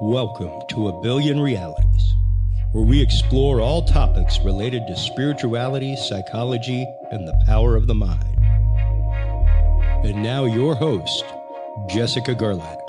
Welcome to A Billion Realities, where we explore all topics related to spirituality, psychology, and the power of the mind. And now your host, Jessica Gerlach.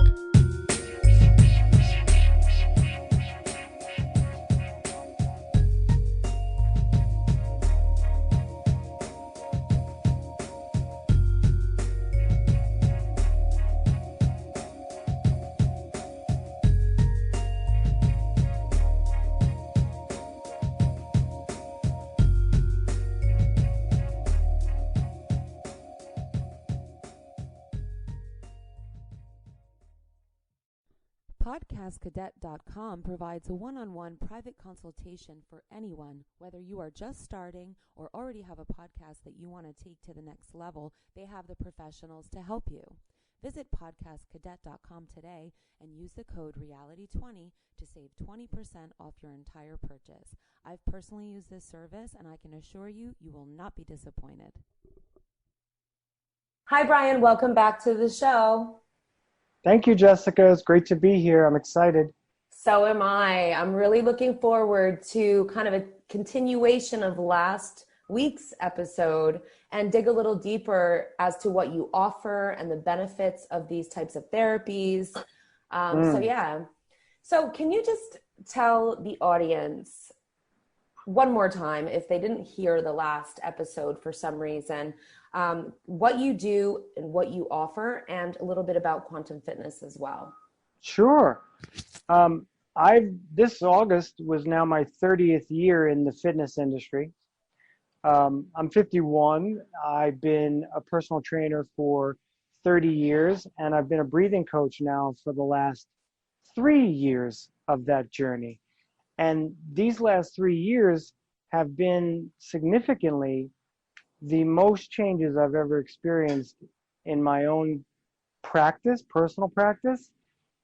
PodcastCadet.com provides a one-on-one private consultation for anyone, whether you are just starting or already have a podcast that you want to take to the next level. They have the professionals to help you. Visit PodcastCadet.com today and use the code REALITY20 to save 20% off your entire purchase. I've personally used this service, and I can assure you, you will not be disappointed. Hi, Bryan. Welcome back to the show. Thank you, Jessica. It's great to be here. I'm excited. So am I. I'm really looking forward to kind of a continuation of last week's episode and dig a little deeper as to what you offer and the benefits of these types of therapies. So can you just tell the audience one more time, if they didn't hear the last episode for some reason, what you do and what you offer, and a little bit about quantum fitness as well? Sure. This August was now my 30th year in the fitness industry. I'm 51. I've been a personal trainer for 30 years, and I've been a breathing coach now for the last 3 years of that journey. And these last 3 years have been significantly the most changes I've ever experienced in my own practice, personal practice,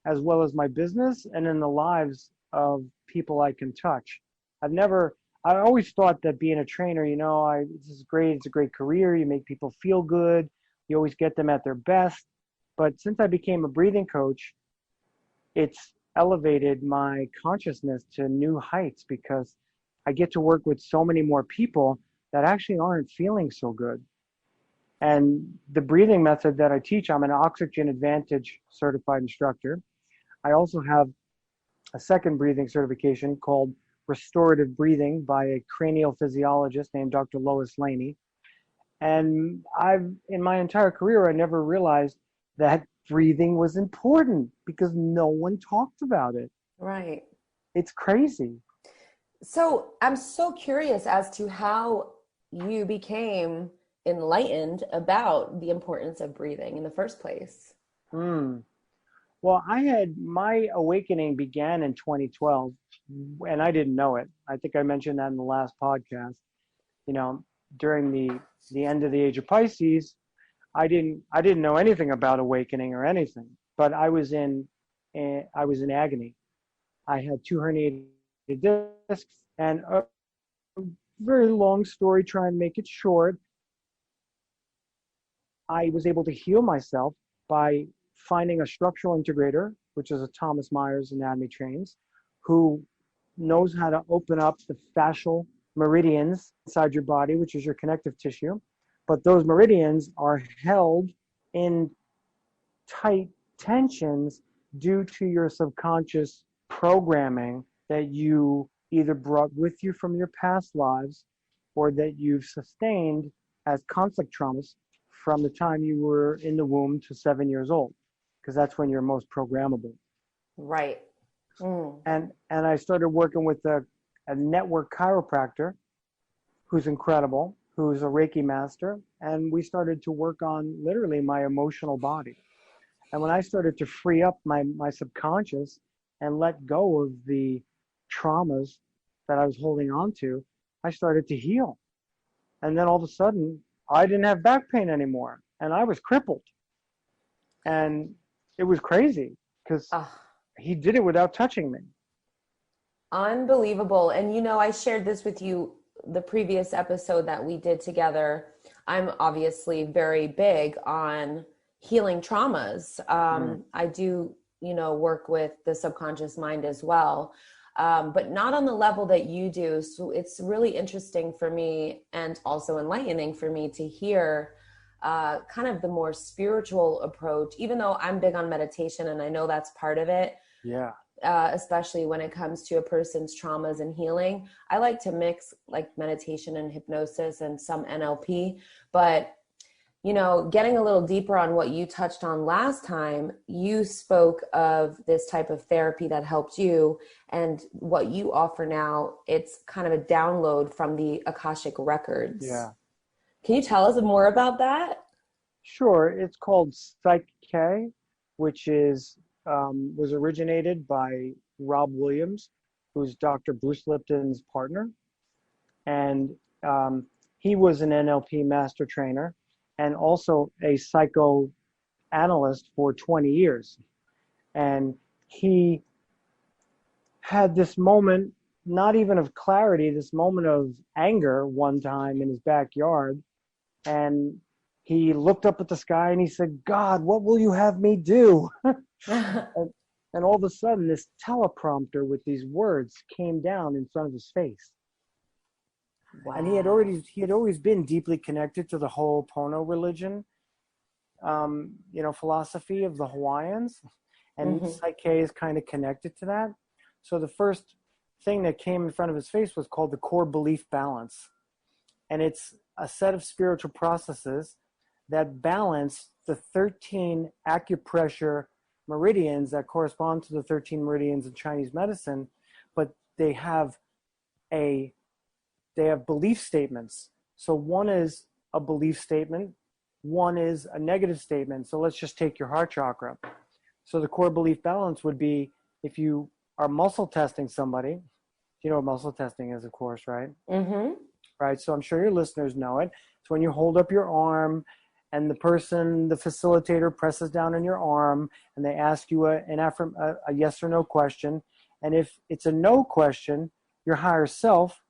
as well as my business, and in the lives of people I can touch. I always thought that being a trainer, this is great. It's a great career. You make people feel good. You always get them at their best. But since I became a breathing coach, it's elevated my consciousness to new heights, because I get to work with so many more people that actually aren't feeling so good. And the breathing method that I teach, I'm an Oxygen Advantage certified instructor. I also have a second breathing certification called Restorative Breathing by a cranial physiologist named Dr. Lois Laney. And in my entire career, I never realized that breathing was important, because no one talked about it. Right. It's crazy. So I'm so curious as to how you became enlightened about the importance of breathing in the first place. Well, my awakening began in 2012, and I didn't know it. I think I mentioned that in the last podcast. During the end of the age of Pisces, I didn't know anything about awakening or anything, but I was in agony. I had 2 herniated discs, and a very long story, try and make it short, I was able to heal myself by finding a structural integrator, which is a Thomas Myers anatomy trains, who knows how to open up the fascial meridians inside your body, which is your connective tissue. But those meridians are held in tight tensions due to your subconscious programming that you either brought with you from your past lives, or that you've sustained as conflict traumas from the time you were in the womb to 7 years old, because that's when you're most programmable. Right. And I started working with a network chiropractor who's incredible, who's a Reiki master, and we started to work on literally my emotional body. And when I started to free up my subconscious and let go of the traumas that I was holding on to, I started to heal. And then all of a sudden, I didn't have back pain anymore, and I was crippled. And it was crazy, because he did it without touching me. Unbelievable. And I shared this with you the previous episode that we did together. I'm obviously very big on healing traumas. I do work with the subconscious mind as well, but not on the level that you do. So it's really interesting for me and also enlightening for me to hear kind of the more spiritual approach, even though I'm big on meditation and I know that's part of it. Yeah. Especially when it comes to a person's traumas and healing. I like to mix like meditation and hypnosis and some NLP, but getting a little deeper on what you touched on last time, you spoke of this type of therapy that helped you, and what you offer now, it's kind of a download from the Akashic records. Yeah. Can you tell us more about that? Sure. It's called Psych-K, which was originated by Rob Williams, who's Dr. Bruce Lipton's partner. And he was an NLP master trainer and also a psychoanalyst for 20 years. And he had this moment, not even of clarity, this moment of anger one time in his backyard. And he looked up at the sky and he said, "God, what will you have me do?" and all of a sudden, this teleprompter with these words came down in front of his face. Wow. And he had always been deeply connected to the Ho'oponopono religion, philosophy of the Hawaiians, and Psyche is kind of connected to that. So the first thing that came in front of his face was called the core belief balance, and it's a set of spiritual processes that balance the 13 acupressure meridians that correspond to the 13 meridians in Chinese medicine, but they have belief statements. So one is a belief statement, one is a negative statement. So let's just take your heart chakra. So the core belief balance would be, if you are muscle testing somebody, you know what muscle testing is, of course, right? Mm-hmm. Right. So I'm sure your listeners know it. It's when you hold up your arm and the facilitator presses down on your arm and they ask you a yes or no question. And if it's a no question, your higher self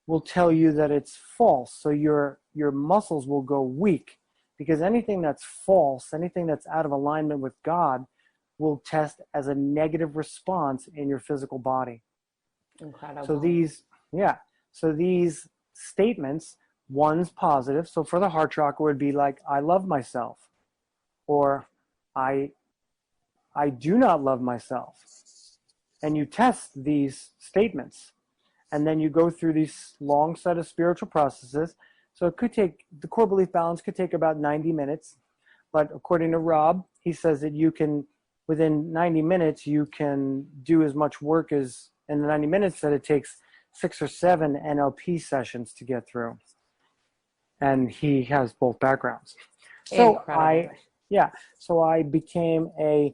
will tell you that it's false. So your muscles will go weak, because anything that's false, anything that's out of alignment with God, will test as a negative response in your physical body. Incredible. So these statements, one's positive. So for the heart chakra would be like, I love myself, or I do not love myself. And you test these statements, and then you go through these long set of spiritual processes. So it could take, the core belief balance could take about 90 minutes. But according to Rob, he says that you can, within 90 minutes, you can do as much work as in the 90 minutes that it takes 6 or 7 NLP sessions to get through. And he has both backgrounds. So I became a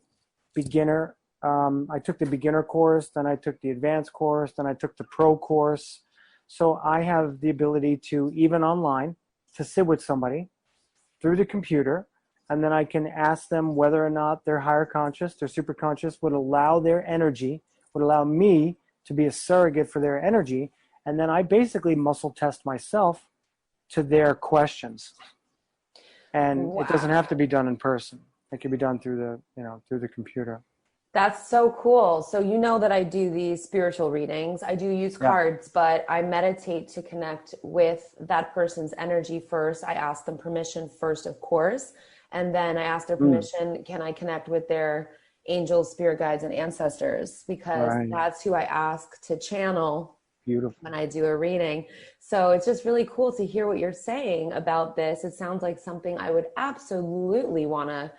beginner. I took the beginner course, then I took the advanced course, then I took the pro course. So I have the ability to, even online, to sit with somebody through the computer, and then I can ask them whether or not their higher conscious, their super conscious, would allow their energy, would allow me to be a surrogate for their energy. And then I basically muscle test myself to their questions. And It doesn't have to be done in person. It can be done through the computer. That's so cool. So you know that I do these spiritual readings. I do use cards, but I meditate to connect with that person's energy first. I ask them permission first, of course. And then I ask their permission, can I connect with their angels, spirit guides, and ancestors? Because that's who I ask to channel when I do a reading. So it's just really cool to hear what you're saying about this. It sounds like something I would absolutely want to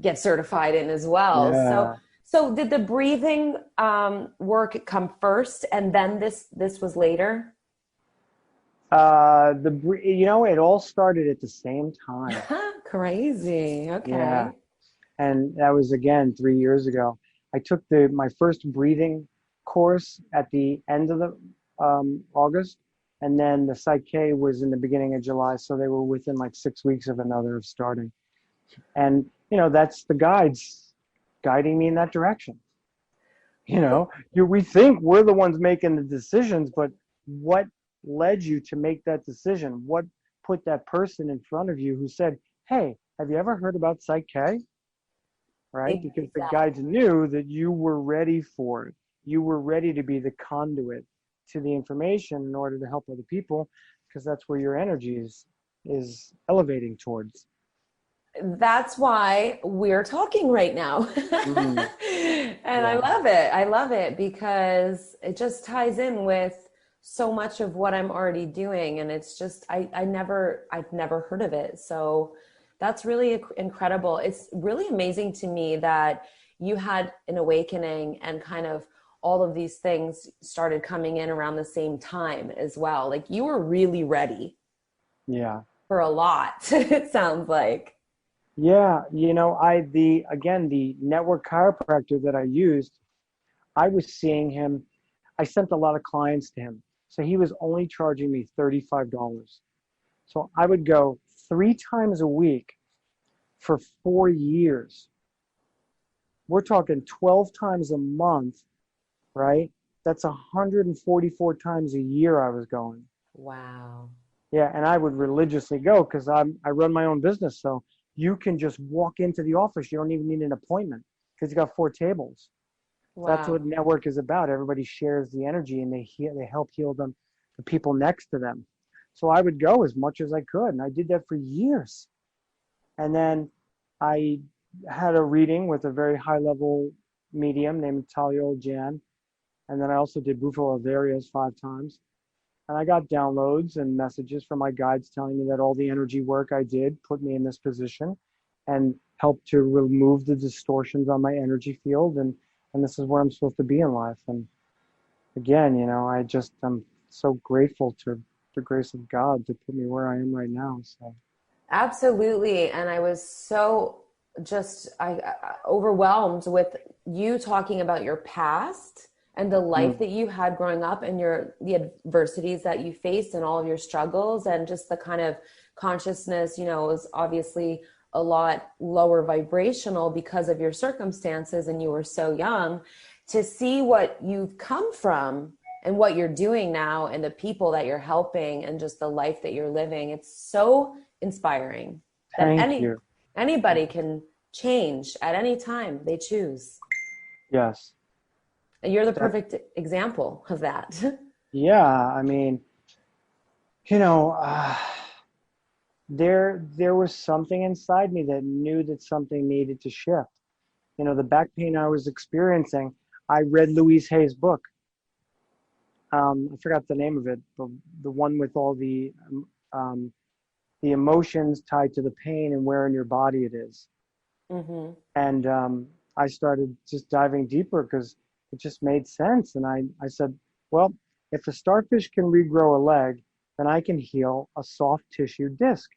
get certified in as well. Yeah. So did the breathing work come first, and then this was later? It all started at the same time. Crazy. Okay. Yeah. And that was, again, 3 years ago. I took my first breathing course at the end of the August, and then the Psyche was in the beginning of July. So they were within like 6 weeks of another of starting. And, that's the guides guiding me in that direction. We think we're the ones making the decisions, but what led you to make that decision? What put that person in front of you who said, hey, have you ever heard about Psyche? right? Because the guides knew that you were ready for it. You were ready to be the conduit to the information in order to help other people, because that's where your energy is elevating towards. That's why we're talking right now. And I love it. I love it because it just ties in with so much of what I'm already doing. And it's just, I've never heard of it. So that's really incredible. It's really amazing to me that you had an awakening and kind of all of these things started coming in around the same time as well. Like you were really ready. Yeah. For a lot, it sounds like. Yeah, you know, the network chiropractor that I used, I was seeing him, I sent a lot of clients to him. So he was only charging me $35. So I would go 3 times a week for 4 years. We're talking 12 times a month, right? That's 144 times a year I was going. Wow. Yeah, and I would religiously go because I run my own business. So you can just walk into the office. You don't even need an appointment because you got 4 tables. Wow. That's what network is about. Everybody shares the energy and they help heal the people next to them. So I would go as much as I could. And I did that for years. And then I had a reading with a very high level medium named Talia Jan. And then I also did Bufo Avarias 5 times. And I got downloads and messages from my guides telling me that all the energy work I did put me in this position and helped to remove the distortions on my energy field. And this is where I'm supposed to be in life. And again, you know, I'm so grateful to the grace of God to put me where I am right now. So absolutely. And I was so I overwhelmed with you talking about your past and the life that you had growing up and the adversities that you faced and all of your struggles and just the kind of consciousness, you know, was obviously a lot lower vibrational because of your circumstances and you were so young. To see what you've come from and what you're doing now and the people that you're helping and just the life that you're living, it's so inspiring. Thank you. Anybody can change at any time they choose. Yes. You're the perfect example of that. Yeah, I mean, you know, there was something inside me that knew that something needed to shift. You know, the back pain I was experiencing, I read Louise Hay's book. I forgot the name of it, but the one with all the emotions tied to the pain and where in your body it is. Mm-hmm. And I started just diving deeper because it just made sense. And I said, well, if a starfish can regrow a leg, then I can heal a soft tissue disc.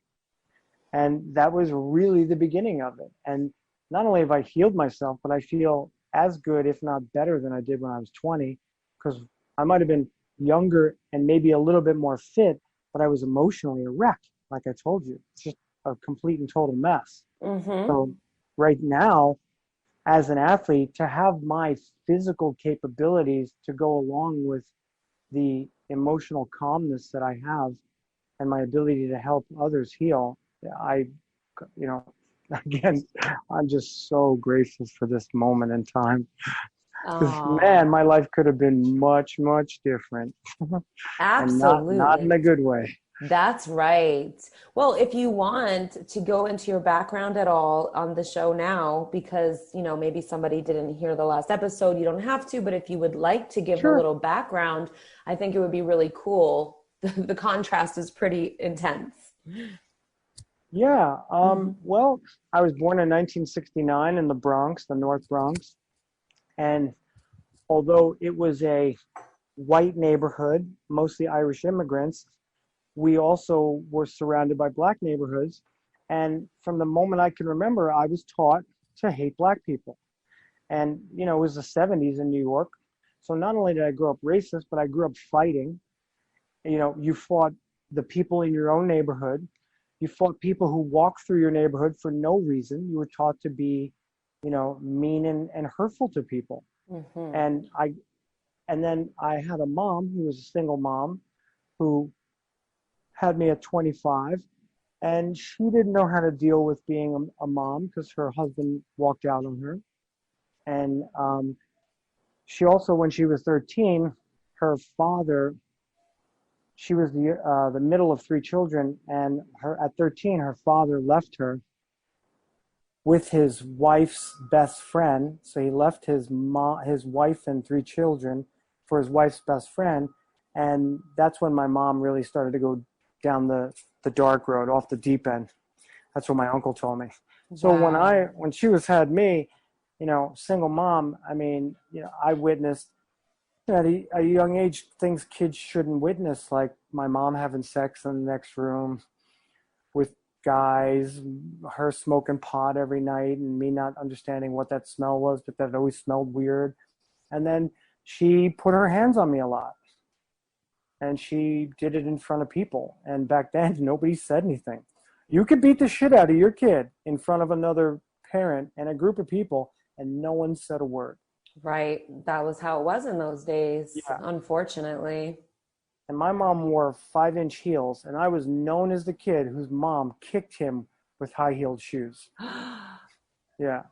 And that was really the beginning of it. And not only have I healed myself, but I feel as good, if not better than I did when I was 20, because I might have been younger and maybe a little bit more fit, but I was emotionally a wreck. Like I told you, it's just a complete and total mess. Mm-hmm. So right now, as an athlete, to have my physical capabilities to go along with the emotional calmness that I have and my ability to help others heal, again, I'm just so grateful for this moment in time. Because, man, my life could have been much, much different. Absolutely. And not in a good way. That's right. Well, if you want to go into your background at all on the show now, because, you know, maybe somebody didn't hear the last episode, you don't have to, but if you would like to give a little background, I think it would be really cool. The contrast is pretty intense. Yeah. Well, I was born in 1969 in the Bronx, the North Bronx. And although it was a white neighborhood, mostly Irish immigrants, we also were surrounded by black neighborhoods. And from the moment I can remember, I was taught to hate black people. And, you know, it was the 70s in New York. So not only did I grow up racist, but I grew up fighting. You know, you fought the people in your own neighborhood. You fought people who walked through your neighborhood for no reason. You were taught to be, you know, mean and hurtful to people. Mm-hmm. And then I had a mom who was a single mom who had me at 25 And she didn't know how to deal with being a mom because her husband walked out on her. And she also, when she was 13, her father, she was the middle of three children, and at 13, her father left her with his wife's best friend. So he left his wife and three children for his wife's best friend. And that's when my mom really started to go down the dark road, off the deep end. That's what my uncle told me. So Wow. when she had me, single mom, I mean, I witnessed at a young age things kids shouldn't witness, like my mom having sex in the next room with guys, her smoking pot every night, and me not understanding what that smell was, but that it always smelled weird. And then she put her hands on me a lot. And she did it in front of people. And back then, nobody said anything. You could beat the shit out of your kid in front of another parent and a group of people, and no one said a word. Right. That was how it was in those days, Yeah. unfortunately. And my mom wore 5-inch heels, and I was known as the kid whose mom kicked him with high-heeled shoes. Yeah.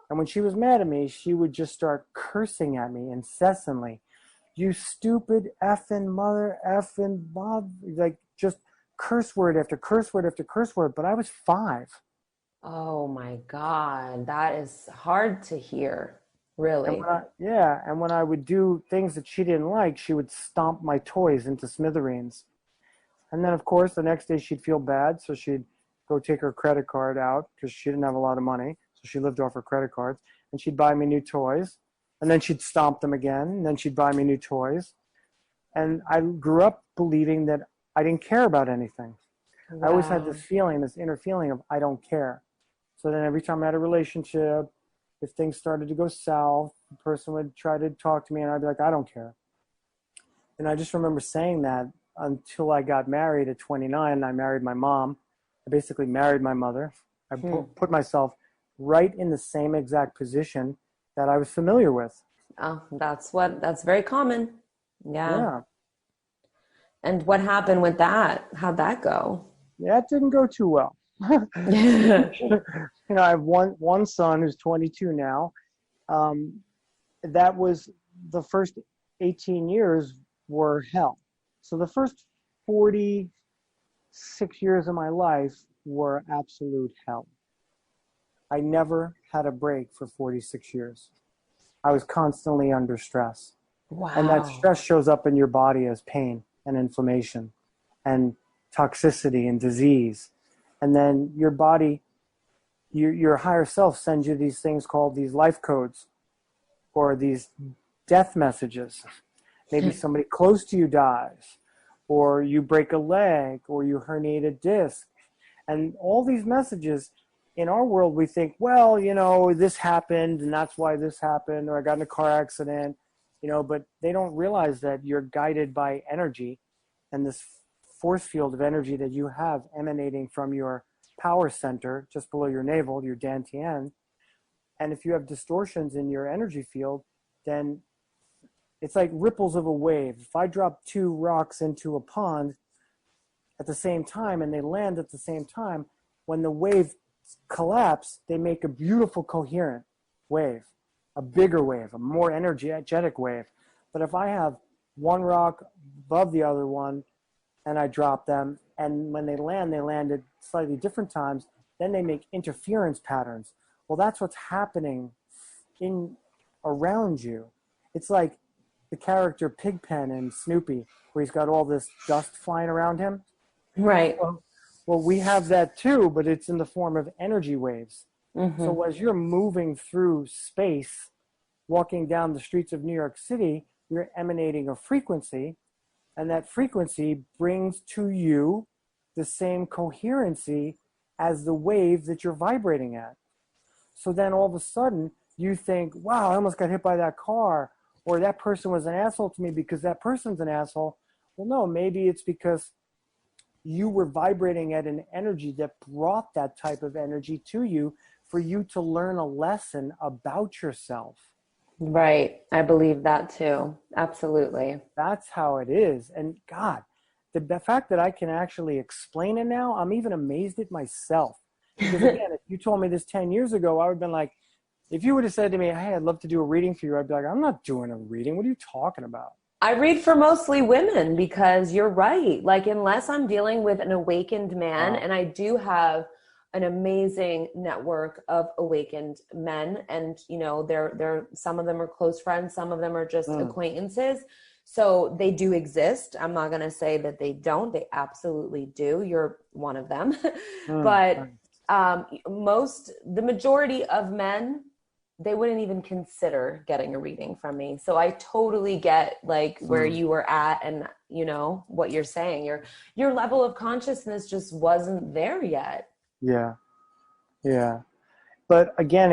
And when she was mad at me, she would just start cursing at me incessantly. You stupid effing mother, effing Bob, like just curse word after curse word after curse word. But I was 5. Oh my God. That is hard to hear, And really. when I would do things that she didn't like, she would stomp my toys into smithereens. And then, of course, the next day she'd feel bad, so she'd go take her credit card out because she didn't have a lot of money. So she lived off her credit cards, and she'd buy me new toys. And then she'd stomp them again, and then she'd buy me new toys. And I grew up believing that I didn't care about anything. I always had Wow. this inner feeling of I don't care. So then every time I had a relationship, if things started to go south, the person would try to talk to me, and I'd be like, I don't care. And I just remember saying that until I got married at 29, and I married my mom. I basically married my mother. I put myself right in the same exact position that I was familiar with. Oh, that's very common. Yeah. Yeah. And what happened with that? How'd that go? That didn't go too well. I have one son who's 22 now. That was the first 18 years were hell. So the first 46 years of my life were absolute hell. I never had a break for 46 years. I was constantly under stress. And that Wow. stress shows up in your body as pain and inflammation and toxicity and disease. And then your body, your higher self sends you these things called these life codes or these death messages. Maybe somebody close to you dies, or you break a leg, or you herniate a disc. And all these messages, in our world, we think, well, this happened and that's why this happened, or I got in a car accident, but they don't realize that you're guided by energy and this force field of energy that you have emanating from your power center just below your navel, your dantian. And if you have distortions in your energy field, then it's like ripples of a wave. If I drop 2 rocks into a pond at the same time and they land at the same time, when the wave collapse, they make a beautiful coherent wave, a bigger wave, a more energetic wave. But if I have one rock above the other one and I drop them, and when they land at slightly different times, then they make interference patterns. Well, that's what's happening around you. It's like the character Pigpen in Snoopy, where he's got all this dust flying around him. Right. Well, we have that too, but it's in the form of energy waves. Mm-hmm. So as you're moving through space, walking down the streets of New York City, you're emanating a frequency, and that frequency brings to you the same coherency as the wave that you're vibrating at. So then all of a sudden, you think, wow, I almost got hit by that car, or that person was an asshole to me because that person's an asshole. Well, no, maybe it's because you were vibrating at an energy that brought that type of energy to you for you to learn a lesson about yourself. Right. I believe that too. Absolutely. That's how it is. And God, the fact that I can actually explain it now, I'm even amazed at myself. Because again, if you told me this 10 years ago, I would have been like, if you would have said to me, hey, I'd love to do a reading for you, I'd be like, I'm not doing a reading. What are you talking about? I read for mostly women because you're right. Like, unless I'm dealing with an awakened man, and I do have an amazing network of awakened men, and they're some of them are close friends, some of them are just acquaintances. So they do exist. I'm not going to say that they don't. They absolutely do. You're one of them. But the majority of men, they wouldn't even consider getting a reading from me. So I totally get like where you were at, and what you're saying. Your level of consciousness just wasn't there yet. Yeah. Yeah. But again,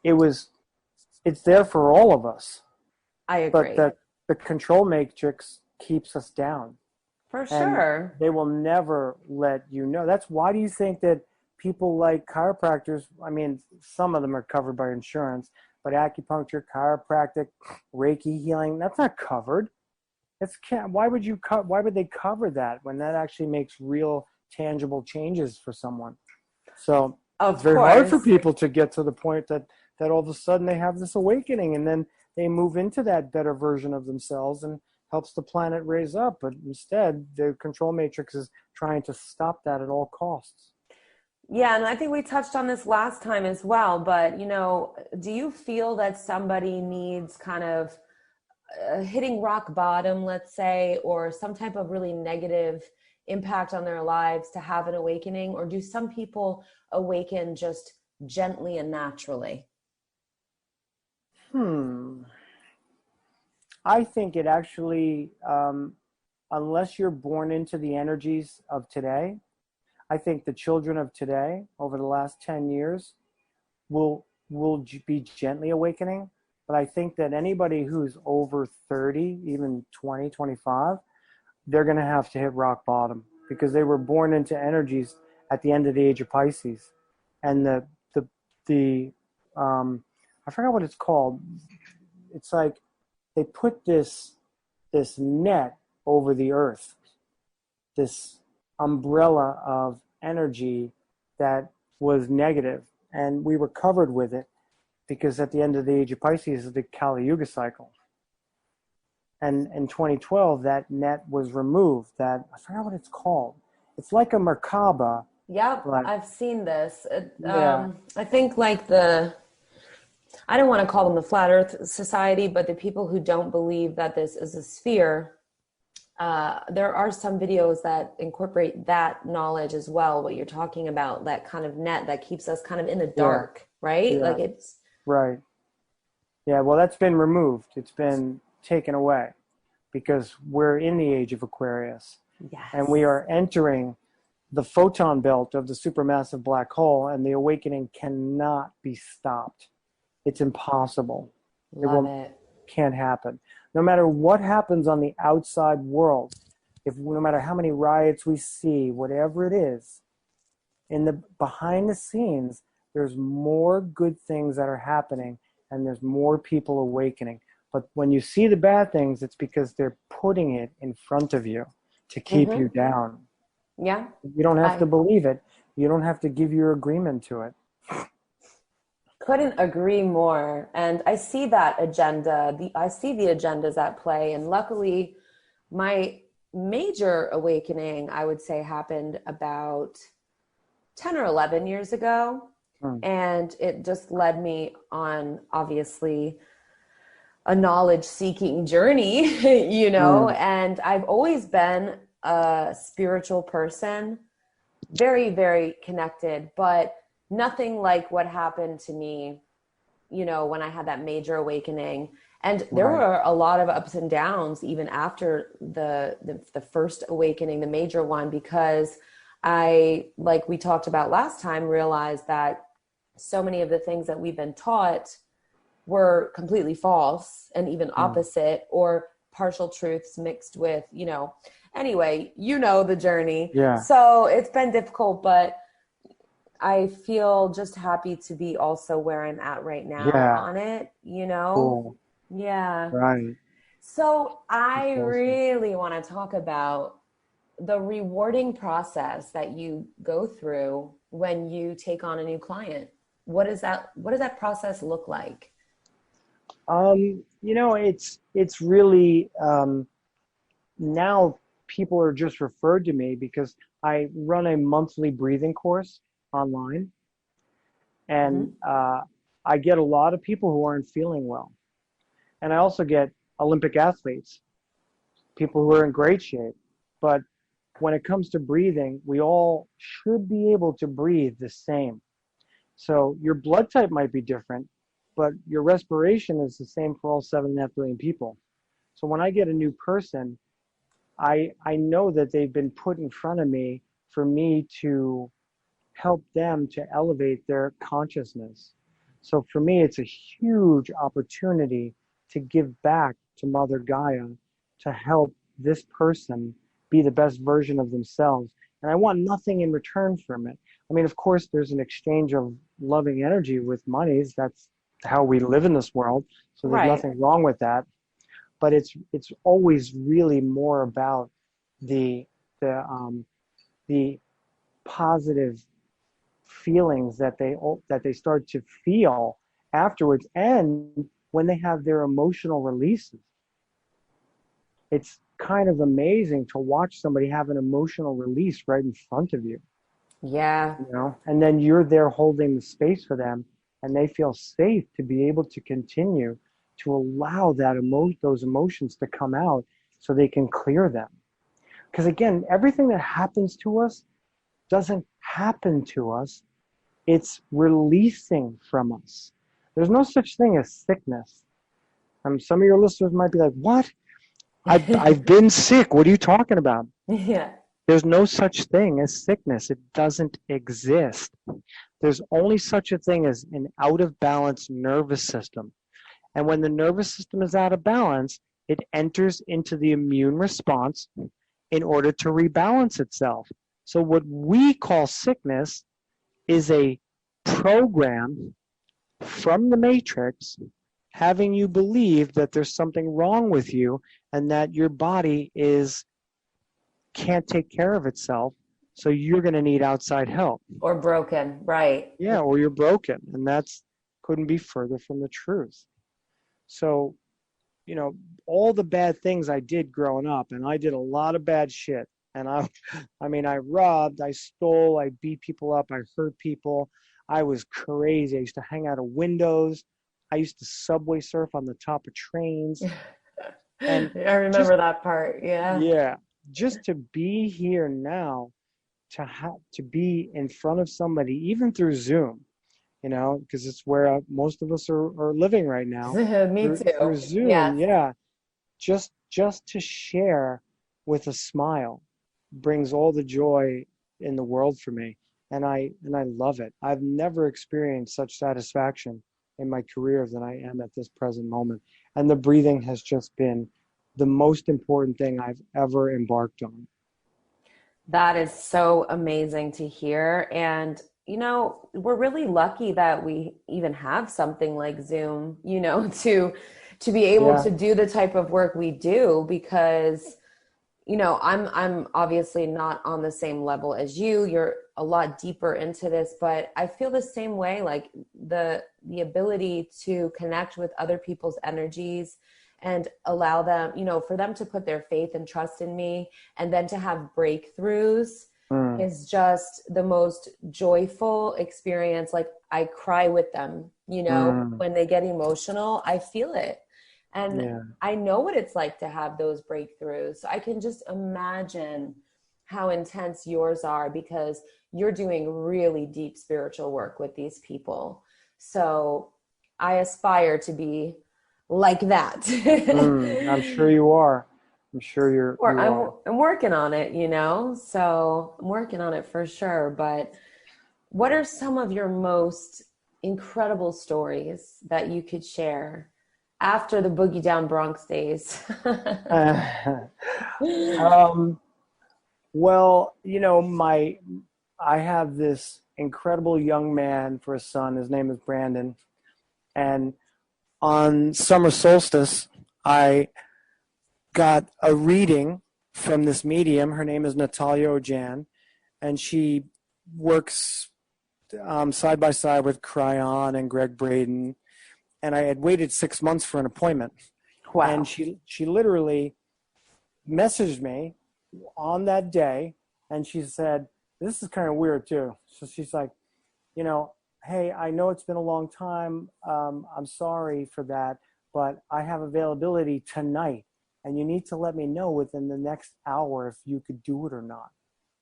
it's there for all of us. I agree. But the control matrix keeps us down. For sure. And they will never let you know. That's why do you think that people like chiropractors, I mean, some of them are covered by insurance, but acupuncture, chiropractic, Reiki healing, that's not covered. Why would they cover that when that actually makes real tangible changes for someone? So it's very hard for people to get to the point that all of a sudden they have this awakening, and then they move into that better version of themselves and helps the planet raise up. But instead, the control matrix is trying to stop that at all costs. Yeah, and I think we touched on this last time as well, but, do you feel that somebody needs kind of hitting rock bottom, let's say, or some type of really negative impact on their lives to have an awakening? Or do some people awaken just gently and naturally? I think it actually, unless you're born into the energies of today, I think the children of today over the last 10 years will be gently awakening. But I think that anybody who's over 30, even 20, 25, they're going to have to hit rock bottom because they were born into energies at the end of the age of Pisces. And I forgot what it's called. It's like they put this net over the earth, this umbrella of energy that was negative, and we were covered with it because at the end of the age of Pisces is the Kali Yuga cycle. And in 2012, that net was removed. I forgot what it's called. It's like a Merkaba. Yep, I've seen this. Yeah. I think like I don't want to call them the Flat Earth Society, but the people who don't believe that this is a sphere, there are some videos that incorporate that knowledge as well, what you're talking about, that kind of net that keeps us kind of in the dark, right? Yeah. Like it's... Right. Yeah, well, that's been removed. It's been taken away because we're in the age of Aquarius. Yes. And we are entering the photon belt of the supermassive black hole, and the awakening cannot be stopped. It's impossible. Can't happen. No matter what happens on the outside world, no matter how many riots we see, whatever it is, behind the scenes, there's more good things that are happening, and there's more people awakening. But when you see the bad things, it's because they're putting it in front of you to keep you down. Yeah. You don't have to believe it. You don't have to give your agreement to it. Couldn't agree more. And I see that agenda. I see the agendas at play. And luckily, my major awakening, I would say, happened about 10 or 11 years ago. And it just led me on, obviously, a knowledge-seeking journey, and I've always been a spiritual person, very, very connected, but nothing like what happened to me, when I had that major awakening. And there were a lot of ups and downs even after the first awakening, the major one, because I, like we talked about last time, realized that so many of the things that we've been taught were completely false and even opposite, or partial truths mixed with, anyway, the journey. Yeah. So it's been difficult, but I feel just happy to be also where I'm at right now on it, Cool. Yeah. Right. So I really want to talk about the rewarding process that you go through when you take on a new client. What does that process look like? It's really, now people are just referred to me because I run a monthly breathing course online, and I get a lot of people who aren't feeling well. And I also get Olympic athletes, people who are in great shape. But when it comes to breathing, we all should be able to breathe the same. So your blood type might be different, but your respiration is the same for all 7.5 billion people. So when I get a new person, I know that they've been put in front of me for me to help them to elevate their consciousness. So for me, it's a huge opportunity to give back to Mother Gaia to help this person be the best version of themselves. And I want nothing in return from it. I mean, of course, there's an exchange of loving energy with monies. That's how we live in this world. So there's nothing wrong with that. But it's always really more about the positive feelings that they start to feel afterwards, and when they have their emotional releases. It's kind of amazing to watch somebody have an emotional release right in front of you. Yeah. And then you're there holding the space for them, and they feel safe to be able to continue to allow those emotions to come out so they can clear them. Because again, everything that happens to us doesn't happen to us. It's releasing from us. There's no such thing as sickness. Some of your listeners might be like, what? I've been sick. What are you talking about? Yeah. There's no such thing as sickness. It doesn't exist. There's only such a thing as an out of balance nervous system. And when the nervous system is out of balance, it enters into the immune response in order to rebalance itself. So what we call sickness is a program from the matrix having you believe that there's something wrong with you and that your body can't take care of itself, so you're going to need outside help. Or broken, right. Yeah, or you're broken, and that's couldn't be further from the truth. So, all the bad things I did growing up, and I did a lot of bad shit. And I robbed, I stole, I beat people up, I hurt people. I was crazy. I used to hang out of windows. I used to subway surf on the top of trains. And I remember that part. Yeah. Yeah. Just to be here now, to be in front of somebody, even through Zoom, because it's where most of us are living right now. Me too. Through Zoom, yes. Yeah. Just to share with a smile brings all the joy in the world for me. And I love it. I've never experienced such satisfaction in my career than I am at this present moment. And the breathing has just been the most important thing I've ever embarked on. That is so amazing to hear. And, we're really lucky that we even have something like Zoom, to be able to do the type of work we do, because, I'm obviously not on the same level as you. You're a lot deeper into this, but I feel the same way, like the ability to connect with other people's energies and allow them, for them to put their faith and trust in me, and then to have breakthroughs is just the most joyful experience. Like I cry with them, when they get emotional, I feel it. And I know what it's like to have those breakthroughs. So I can just imagine how intense yours are, because you're doing really deep spiritual work with these people. So I aspire to be like that. I'm sure you are. I'm sure I'm working on it, so I'm working on it for sure. But what are some of your most incredible stories that you could share after the Boogie Down Bronx days? Well, I have this incredible young man for a son. His name is Brandon. And on summer solstice, I got a reading from this medium. Her name is Natalia Ojan, and she works side by side with Cryon and Greg Braden. And I had waited 6 months for an appointment. Wow. And she literally messaged me on that day, and she said, this is kind of weird too. So she's like, hey, I know it's been a long time. I'm sorry for that, but I have availability tonight, and you need to let me know within the next hour if you could do it or not.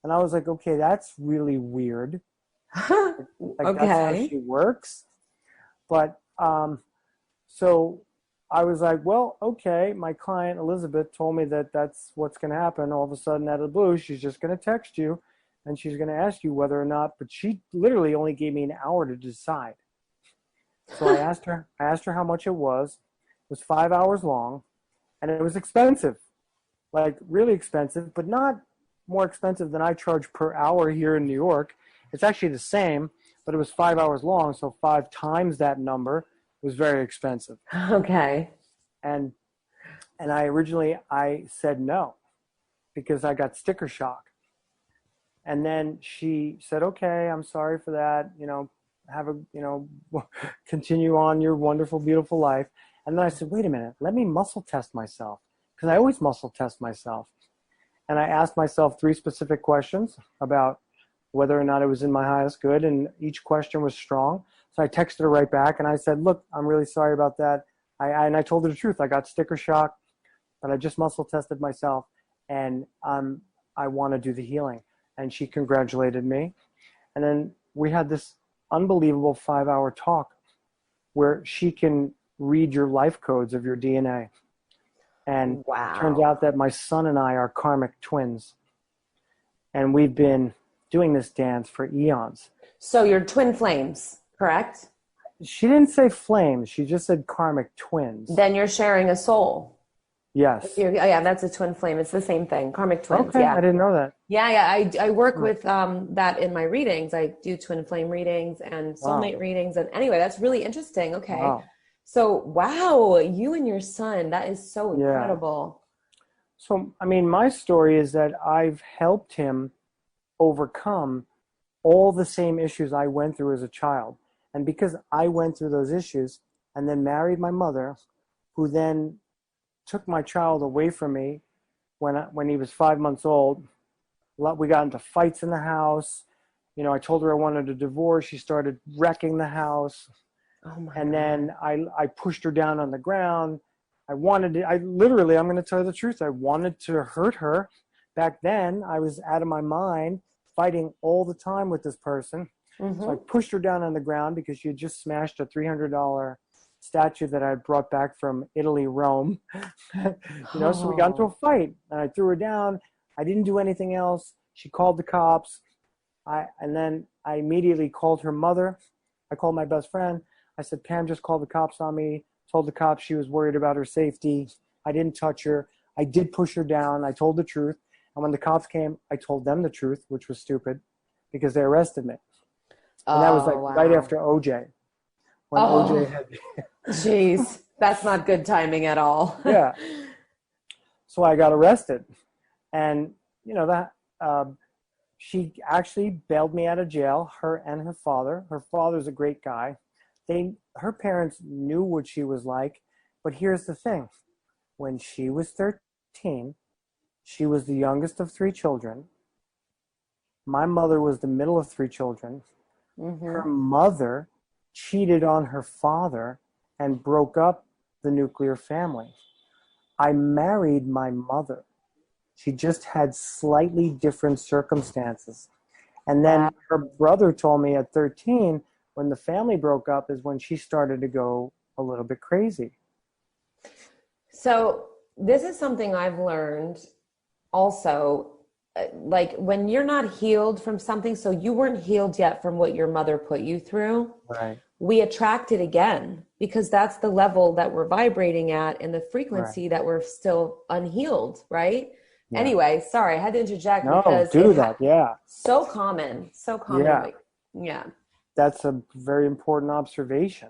And I was like, okay, that's really weird. Like Okay. That's how she works. But so I was like, well, okay. My client Elizabeth told me that that's what's going to happen. All of a sudden, out of the blue, she's just going to text you, and she's going to ask you whether or not. But she literally only gave me an hour to decide. So I asked her how much it was. It was 5 hours long, and it was expensive, like really expensive, but not more expensive than I charge per hour here in New York. It's actually the same, but it was 5 hours long, so 5 times that number was very expensive. Okay. And I said no because I got sticker shock. And then she said, okay, I'm sorry for that. Continue on your wonderful, beautiful life. And then I said, wait a minute, let me muscle test myself, because I always muscle test myself. And I asked myself 3 specific questions about whether or not it was in my highest good, and each question was strong. So I texted her right back, and I said, look, I'm really sorry about that. And I told her the truth. I got sticker shock, but I just muscle tested myself, and I want to do the healing. And she congratulated me. And then we had this unbelievable 5-hour talk where she can read your life codes of your DNA. And wow. It turns out that my son and I are karmic twins. And we've been doing this dance for eons. So you're twin flames, correct? She didn't say flames. She just said karmic twins. Then you're sharing a soul. Yes. Yeah, that's a twin flame. It's the same thing. Karmic twins. Okay, Yeah. I didn't know that. Yeah. I work with that in my readings. I do twin flame readings and soulmate readings. And anyway, that's really interesting. Okay. Wow. So, wow, you and your son, that is so incredible. So, my story is that I've helped him overcome all the same issues I went through as a child. And because I went through those issues and then married my mother, who then took my child away from me when he was 5 months old. We got into fights in the house. I told her I wanted a divorce. She started wrecking the house. Oh my and God. Then I pushed her down on the ground. I'm going to tell you the truth. I wanted to hurt her. Back then, I was out of my mind, fighting all the time with this person. Mm-hmm. So I pushed her down on the ground because she had just smashed a $300 statue that I brought back from Italy, Rome. So we got into a fight, and I threw her down. I didn't do anything else. She called the cops. And then I immediately called her mother. I called my best friend. I said, Pam just called the cops on me, told the cops she was worried about her safety. I didn't touch her. I did push her down. I told the truth. And when the cops came, I told them the truth, which was stupid because they arrested me. And that was right after OJ. When OJ had... Jeez, that's not good timing at all. Yeah. So I got arrested. And, she actually bailed me out of jail, her and her father. Her father's a great guy. Her parents knew what she was like. But here's the thing. When she was 13, she was the youngest of 3 children. My mother was the middle of 3 children. Mm-hmm. Her mother cheated on her father and broke up the nuclear family. I married my mother. She just had slightly different circumstances. And then her brother told me at 13, when the family broke up, is when she started to go a little bit crazy. So this is something I've learned also, like when you're not healed from something, so you weren't healed yet from what your mother put you through. Right. We attract it again because that's the level that we're vibrating at and the frequency that we're still unhealed, right? Yeah. Anyway, sorry, I had to interject because so common. Yeah. Yeah. That's a very important observation.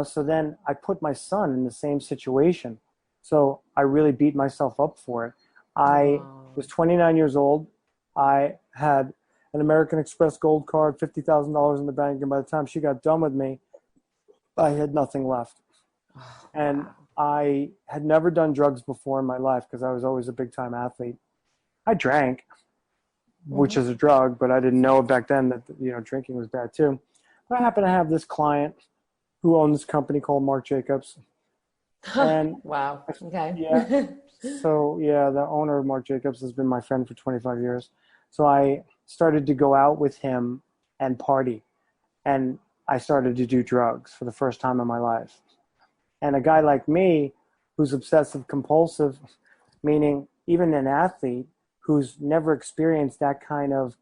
So then I put my son in the same situation. So I really beat myself up for it. I Wow. was 29 years old. I had an American Express gold card, $50,000 in the bank. And by the time she got done with me, I had nothing left. Oh, And wow. I had never done drugs before in my life because I was always a big time athlete. I drank, which is a drug, but I didn't know back then that, drinking was bad too. But I happened to have this client who owned this company called Marc Jacobs. And Wow. Okay. yeah, so yeah, the owner of Marc Jacobs has been my friend for 25 years. So I started to go out with him and party. And I started to do drugs for the first time in my life. And a guy like me, who's obsessive compulsive, meaning even an athlete who's never experienced that kind of,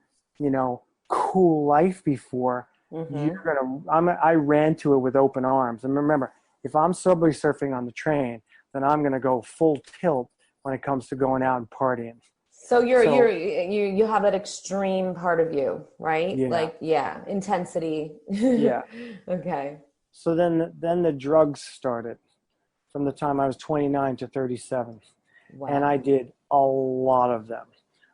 cool life before, I ran to it with open arms. And remember, if I'm subway surfing on the train, then I'm going to go full tilt when it comes to going out and partying. So you have that extreme part of you, right? Yeah. Like, yeah, intensity. Yeah. Okay. So then the drugs started from the time I was 29 to 37. Wow. And I did a lot of them.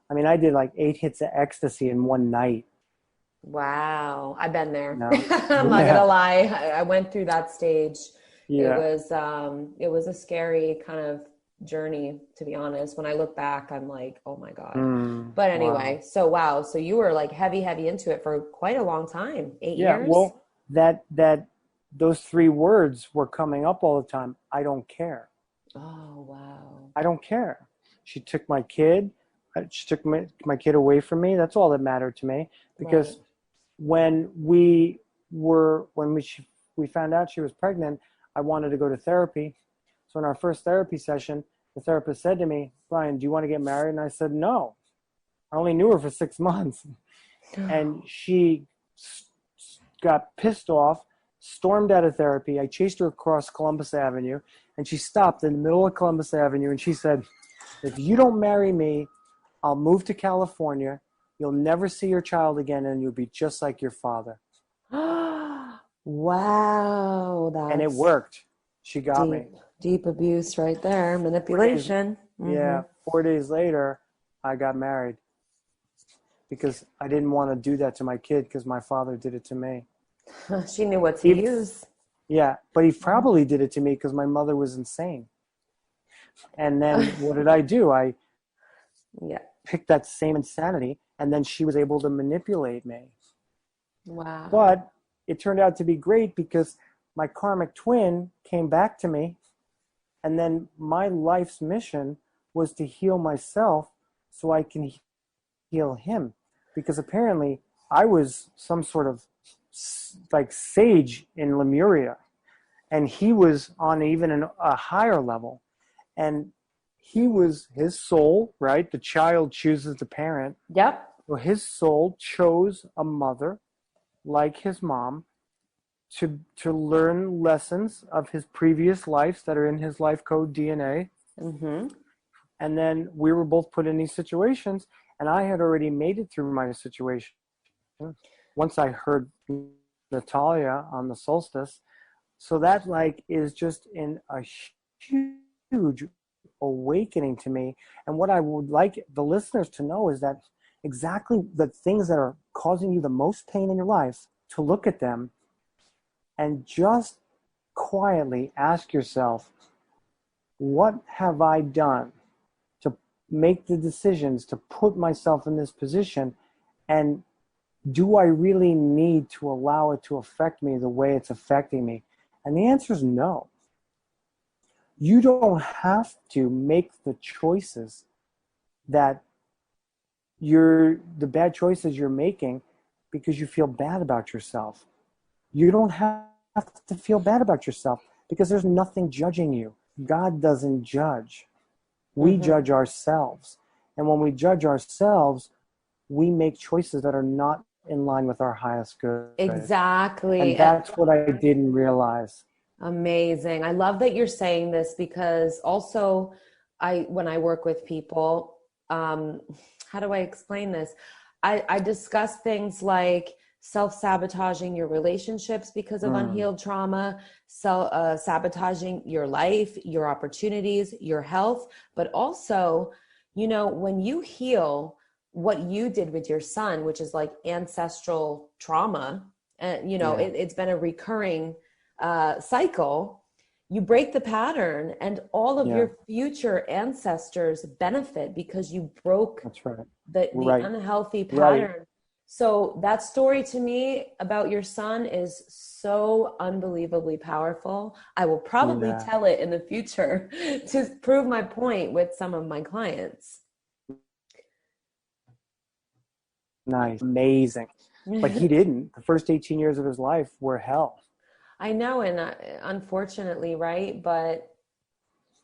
I mean, I did like 8 hits of ecstasy in one night. Wow. I've been there. No. I'm not gonna lie. I went through that stage. Yeah. It was a scary kind of journey, to be honest. When I look back, I'm like, oh my God. But anyway, wow. So you were like heavy into it for quite a long time, 8 Yeah. years. Well, those 3 words were coming up all the time. I don't care. Oh, wow. I don't care. She took my kid. She took my kid away from me. That's all that mattered to me. Because Right. when we found out she was pregnant, I wanted to go to therapy. So in our first therapy session, the therapist said to me, Bryan, do you want to get married? And I said, no. I only knew her for 6 months. And she got pissed off, stormed out of therapy. I chased her across Columbus Avenue, and she stopped in the middle of Columbus Avenue, and she said, if you don't marry me, I'll move to California. You'll never see your child again, and you'll be just like your father. Wow. And it That's worked. She got me. deep abuse right there. Manipulation. Yeah. 4 days later, I got married because I didn't want to do that to my kid because my father did it to me. She knew what to use. Yeah, but he probably did it to me because my mother was insane. And then what did I do? I picked that same insanity, and then she was able to manipulate me. Wow. But it turned out to be great because my karmic twin came back to me, and then my life's mission was to heal myself so I can heal him. Because apparently I was some sort of like sage in Lemuria, and he was on even a higher level. And he was his soul, right? The child chooses the parent. Yep. Well, his soul chose a mother like his mom to learn lessons of his previous lives that are in his life code DNA. Mm-hmm. And then we were both put in these situations, and I had already made it through my situation. Once I heard Natalia on the solstice. So that is just in a huge awakening to me. And what I would like the listeners to know is that exactly the things that are causing you the most pain in your life, to look at them and just quietly ask yourself, what have I done to make the decisions to put myself in this position? And do I really need to allow it to affect me the way it's affecting me? And the answer is no. You don't have to make the choices the bad choices you're making because you feel bad about yourself. You don't have to feel bad about yourself because there's nothing judging you. God doesn't judge. We judge ourselves. And when we judge ourselves, we make choices that are not in line with our highest good. Exactly. And that's what I didn't realize. Amazing. I love that you're saying this because also when I work with people, how do I explain this? I discuss things like self-sabotaging your relationships because of unhealed trauma, sabotaging your life, your opportunities, your health, but also, you know, when you heal what you did with your son, which is like ancestral trauma, and you know, Yeah, it's been a recurring cycle, you break the pattern and all of yeah, your future ancestors benefit because you broke that's right. the Right, unhealthy right. pattern. So that story to me about your son is so unbelievably powerful. I will probably Yeah, tell it in the future to prove my point with some of my clients. nice, amazing. But he didn't. The first 18 years of his life were hell. I know, and unfortunately, right? But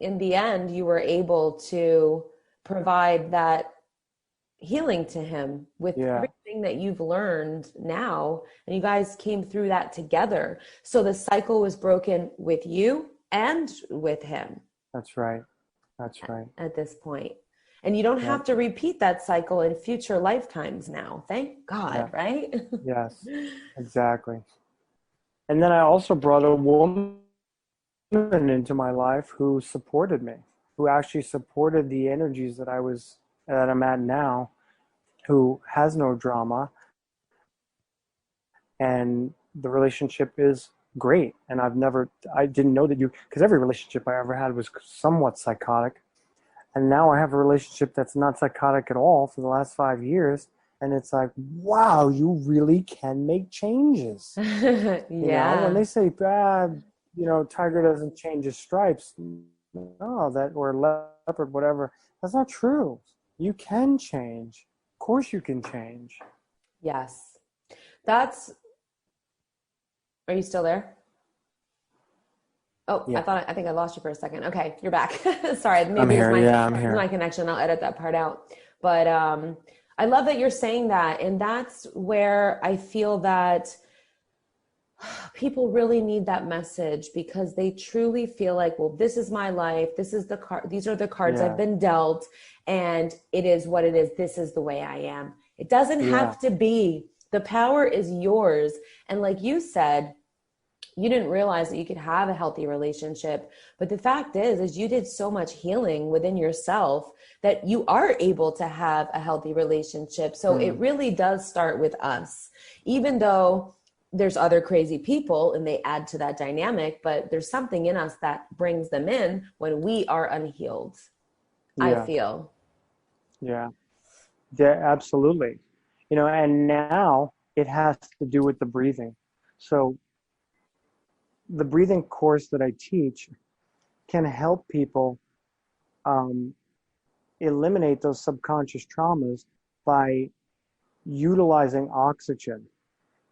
in the end, you were able to provide that healing to him with Yeah, everything that you've learned now, and you guys came through that together. So the cycle was broken with you and with him that's right. That's right. at this point. And you don't Yeah, have to repeat that cycle in future lifetimes now. Thank yeah, God, right? yes, exactly. And then I also brought a woman into my life who supported me, who actually supported the energies that I'm at now, who has no drama, and the relationship is great. And I didn't know that because every relationship I ever had was somewhat psychotic. And now I have a relationship that's not psychotic at all for the last 5 years. And it's like, wow, you really can make changes. When Yeah. they say, tiger doesn't change his stripes, no, or leopard, whatever, that's not true. You can change. Of course you can change. Yes. That's, are you still there? Oh, Yeah, I think I lost you for a second. Okay, you're back. Sorry, I'm maybe here. Yeah, I'm this is my here. connection. I'll edit that part out. But I love that you're saying that, and that's where I feel that people really need that message because they truly feel like, well, this is my life. This is the card. These are the cards I've Yeah, been dealt, and it is what it is. This is the way I am. It doesn't yeah, have to be. The power is yours, and like you said, you didn't realize that you could have a healthy relationship. But the fact is you did so much healing within yourself that you are able to have a healthy relationship. So it mm, really does start with us, even though there's other crazy people and they add to that dynamic, but there's something in us that brings them in when we are unhealed, I yeah, feel. yeah, yeah, absolutely. And now it has to do with the breathing. So the breathing course that I teach can help people um, eliminate those subconscious traumas by utilizing oxygen.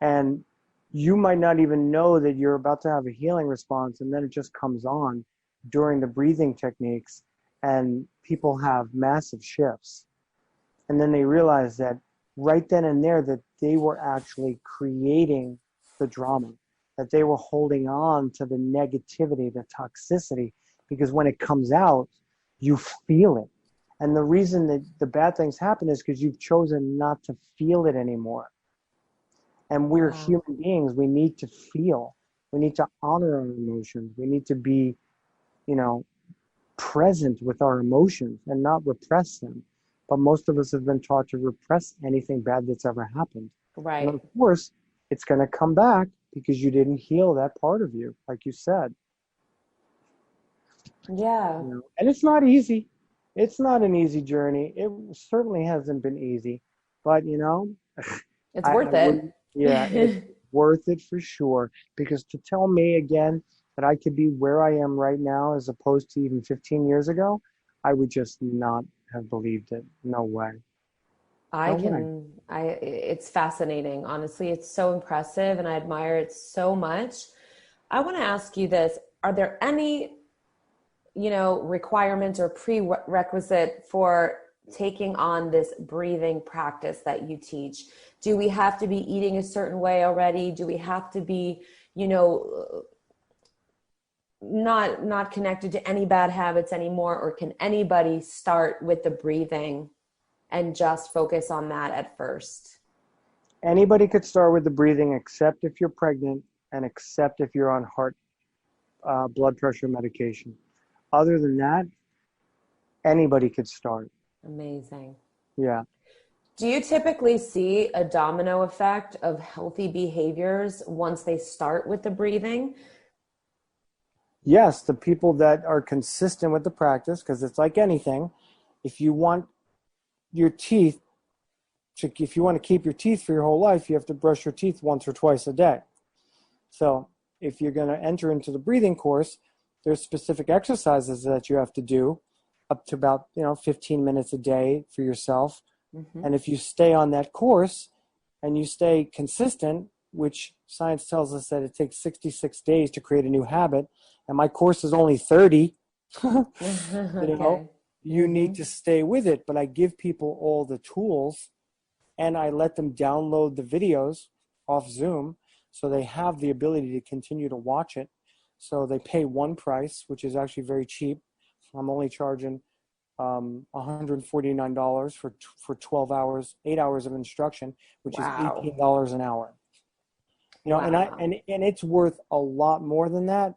And you might not even know that you're about to have a healing response, and then it just comes on during the breathing techniques, and people have massive shifts. And then they realize that right then and there that they were actually creating the drama, that they were holding on to the negativity, the toxicity, because when it comes out, you feel it. And the reason that the bad things happen is because you've chosen not to feel it anymore. And we're Wow. human beings. We need to feel. We need to honor our emotions. We need to be, you know, present with our emotions and not repress them. But most of us have been taught to repress anything bad that's ever happened. And Right. of course, it's going to come back because you didn't heal that part of you, like you said. Yeah. And it's not easy. It's not an easy journey. It certainly hasn't been easy. But, It's I worth wouldn't, yeah, it's it. worth it for sure. Because to tell me again that I could be where I am right now as opposed to even 15 years ago, I would just not have believed it. No way. No way. It's fascinating. Honestly, it's so impressive and I admire it so much. I want to ask you this. Are there any, requirements or prerequisite for taking on this breathing practice that you teach? Do we have to be eating a certain way already? Do we have to be, not connected to any bad habits anymore? Or can anybody start with the breathing and just focus on that at first? Anybody could start with the breathing except if you're pregnant and except if you're on heart blood pressure medication. Other than that, anybody could start. Amazing. Yeah. Do you typically see a domino effect of healthy behaviors once they start with the breathing? Yes, the people that are consistent with the practice, because it's like anything, if you want your teeth, if you want to keep your teeth for your whole life, you have to brush your teeth once or twice a day. So if you're going to enter into the breathing course, there's specific exercises that you have to do up to about 15 minutes a day for yourself. Mm-hmm. And if you stay on that course and you stay consistent, which science tells us that it takes 66 days to create a new habit, and my course is only 30, Okay. you need to stay with it. But I give people all the tools and I let them download the videos off Zoom so they have the ability to continue to watch it. So they pay one price, which is actually very cheap. I'm only charging $149 for 12 hours, 8 hours of instruction, which is $18 an hour. And it's worth a lot more than that,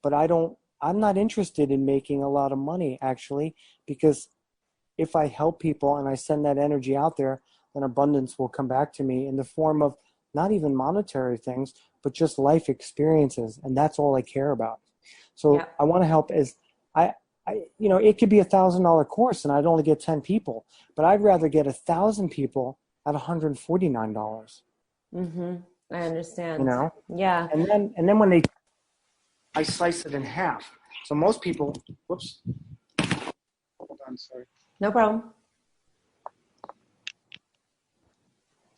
but I'm not interested in making a lot of money, actually, because if I help people and I send that energy out there, then abundance will come back to me in the form of not even monetary things, but just life experiences. And that's all I care about. So I want to help it could be $1,000 course and I'd only get 10 people, but I'd rather get 1,000 people at $149. Mm-hmm. I understand. Yeah. And then when I slice it in half. So most people, whoops. Hold on, sorry. No problem.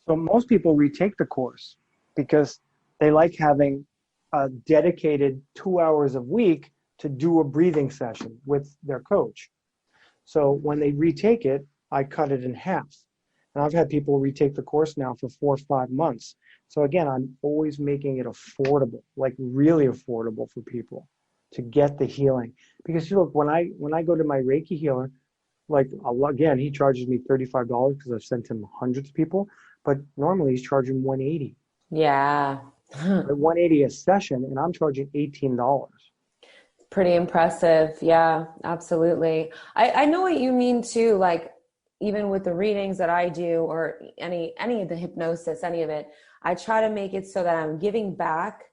So most people retake the course because they like having a dedicated 2 hours a week to do a breathing session with their coach. So when they retake it, I cut it in half. And I've had people retake the course now for 4 or 5 months. So again, I'm always making it affordable, like really affordable for people to get the healing. Because look, when I go to my Reiki healer, like again, he charges me $35 because I've sent him hundreds of people, but normally he's charging $180. Yeah. $180 a session, and I'm charging $18. Pretty impressive. Yeah, absolutely. I know what you mean too. Like even with the readings that I do or any of the hypnosis, any of it, I try to make it so that I'm giving back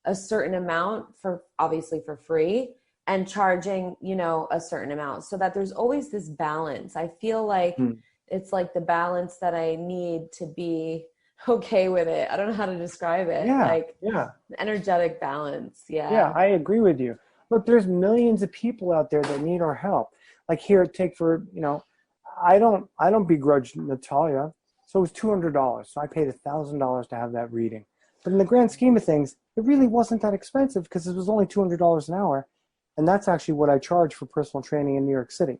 a certain amount for obviously for free and charging, a certain amount so that there's always this balance. I feel like it's like the balance that I need to be okay with it. I don't know how to describe it. Energetic balance. Yeah, I agree with you. Look, there's millions of people out there that need our help. Like here, I don't begrudge Natalia. So it was $200. So I paid $1,000 to have that reading. But in the grand scheme of things, it really wasn't that expensive because it was only $200 an hour. And that's actually what I charge for personal training in New York City.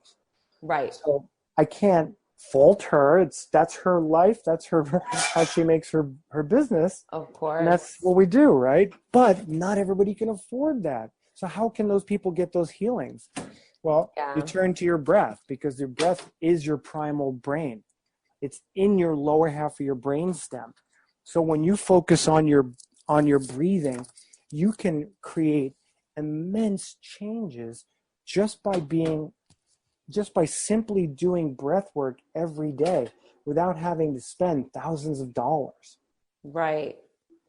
Right. So I can't fault her. That's her life. That's how she makes her business. Of course. And that's what we do, right? But not everybody can afford that. So how can those people get those healings? Well, you turn to your breath because your breath is your primal brain. It's in your lower half of your brain stem. So when you focus on your breathing, you can create immense changes just by simply doing breath work every day without having to spend thousands of dollars. Right.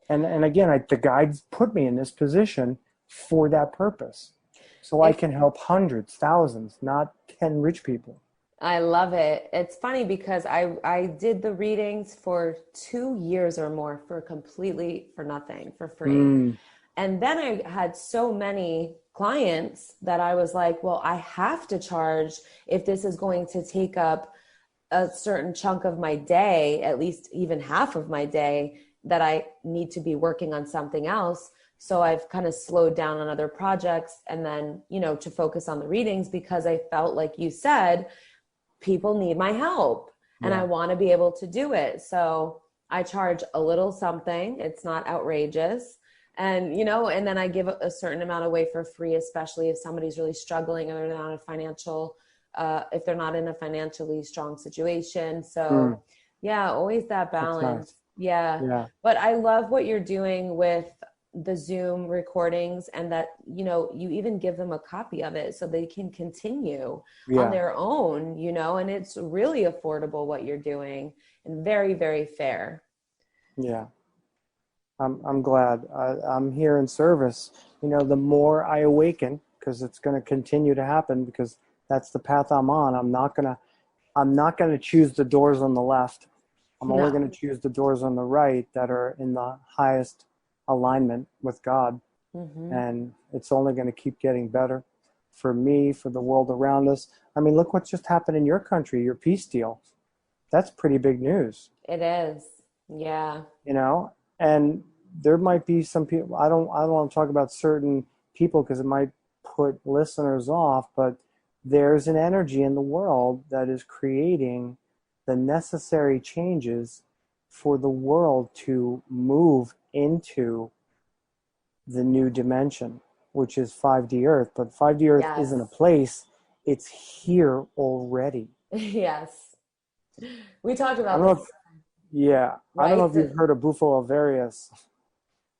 And again, the guides put me in this position for that purpose. So I can help hundreds, thousands, not 10 rich people. I love it. It's funny because I did the readings for 2 years or more for nothing, for free. And then I had so many clients that I was like, well, I have to charge if this is going to take up a certain chunk of my day, at least even half of my day, that I need to be working on something else. So I've kind of slowed down on other projects and then, to focus on the readings because I felt like you said, people need my help and I want to be able to do it. So I charge a little something. It's not outrageous. And, and then I give a certain amount away for free, especially if somebody's really struggling or they're not if they're not in a financially strong situation. So always that balance. Nice. Yeah. But I love what you're doing with the Zoom recordings, and that, you know, you even give them a copy of it so they can continue on their own, you know, and it's really affordable what you're doing and very, very fair. Yeah. I'm glad. I'm here in service. You know, the more I awaken, because it's going to continue to happen, because that's the path I'm on. I'm not going to choose the doors on the left. I'm only going to choose the doors on the right that are in the highest alignment with God. Mm-hmm. And it's only going to keep getting better for me, for the world around us. I mean, look what just happened in your country, your peace deal. That's pretty big news. It is. Yeah. You know, and there might be some people, I don't want to talk about certain people because it might put listeners off, but there's an energy in the world that is creating the necessary changes for the world to move into the new dimension, which is 5D Earth. But 5D Earth isn't a place, it's here already. Yes. We talked about this. Yeah. Right? I don't know if you've heard of Bufo alvarius,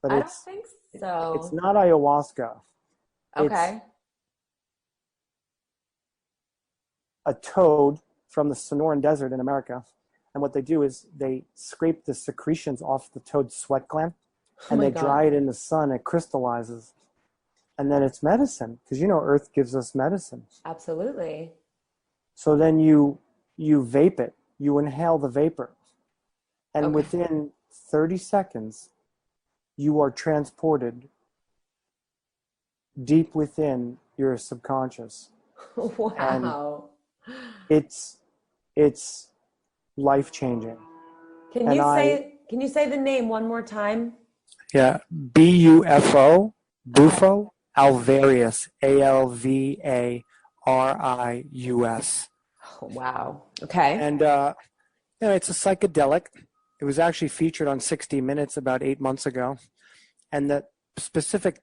but I don't think so. It's not ayahuasca. Okay. It's a toad from the Sonoran Desert in America. And what they do is they scrape the secretions off the toad's sweat gland and they dry it in the sun. It crystallizes. And then it's medicine, because you know Earth gives us medicine. Absolutely. So then you vape it. You inhale the vapor. And within 30 seconds, you are transported deep within your subconscious. Wow. And it's life-changing. Can you say the name one more time? Yeah, Bufo, Bufo alvarius, ALVARIUS. Oh, wow. Okay. And you know, it's a psychedelic. It was actually featured on 60 Minutes about 8 months ago, and the specific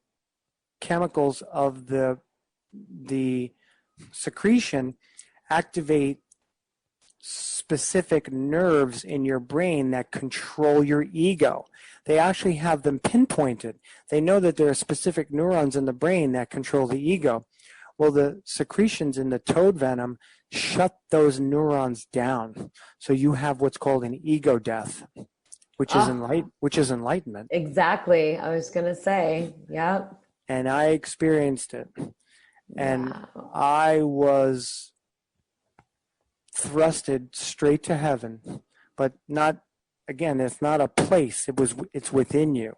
chemicals of the secretion activate specific nerves in your brain that control your ego. They actually have them pinpointed. They know that there are specific neurons in the brain that control the ego. Well, the secretions in the toad venom shut those neurons down. So you have what's called an ego death, which is enlightenment. Exactly. I was going to say, yep. And I experienced it. And I was thrusted straight to heaven, but not, again, it's not a place. It's within you.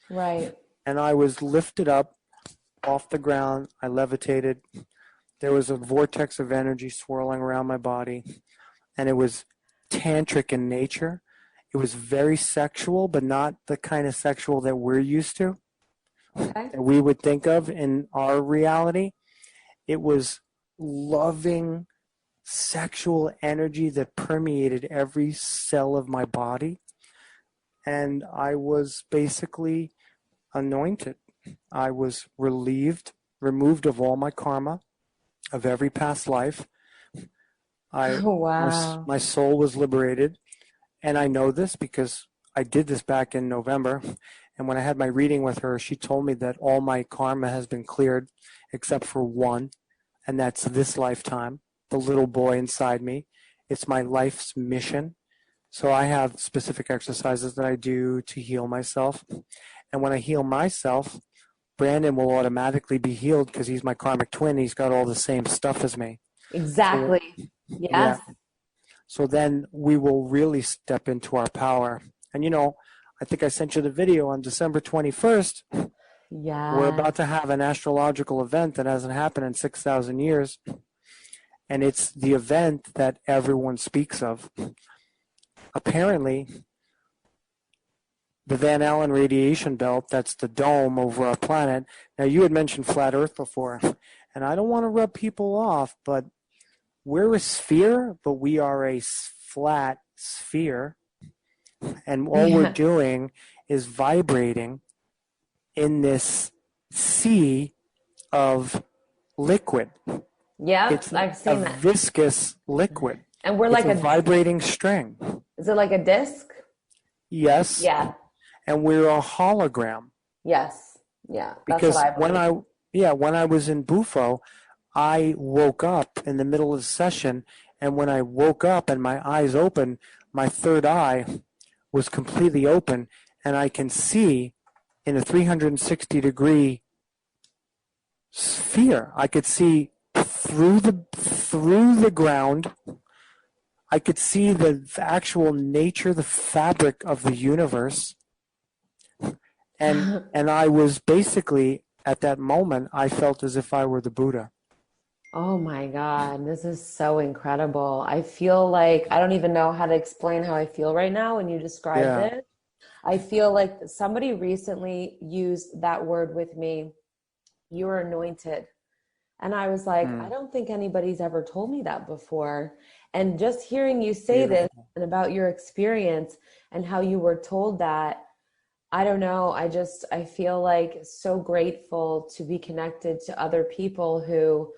Right. And I was lifted up off the ground. I levitated. There was a vortex of energy swirling around my body, and it was tantric in nature. It was very sexual, but not the kind of sexual that we're used to, that we would think of in our reality. It was loving, sexual energy that permeated every cell of my body. And I was basically anointed. I was removed of all my karma, of every past life. My soul was liberated. And I know this because I did this back in November. And when I had my reading with her, she told me that all my karma has been cleared except for one, and that's this lifetime, the little boy inside me. It's my life's mission. So I have specific exercises that I do to heal myself. And when I heal myself, Brandon will automatically be healed because he's my karmic twin. He's got all the same stuff as me. Exactly. So, yes. Yeah. So then we will really step into our power. And, you know, I think I sent you the video on December 21st. Yeah. We're about to have an astrological event that hasn't happened in 6,000 years. And it's the event that everyone speaks of. Apparently, the Van Allen radiation belt, that's the dome over our planet. Now, you had mentioned flat Earth before, and I don't want to rub people off, but we're a sphere, but we are a flat sphere. And all we're doing is vibrating in this sea of liquid. Yeah, I've seen that. Viscous liquid. And we're like a vibrating string. Is it like a disc? Yes. Yeah. And we're a hologram. Yes. Yeah. That's Because what I believe. when I was in Bufo, I woke up in the middle of the session, and when I woke up and my eyes opened, my third eye was completely open, and I can see in a 360-degree sphere. I could see through the ground. I could see the actual nature, the fabric of the universe, and I was basically at that moment, I felt as if I were the Buddha. Oh my God, this is so incredible. I feel like I don't even know how to explain how I feel right now when you described Yeah. it. I feel like somebody recently used that word with me. You were anointed. And I was like, I don't think anybody's ever told me that before. And just hearing you say this Beautiful. and about your experience and how you were told that, I don't know. I feel like so grateful to be connected to other people who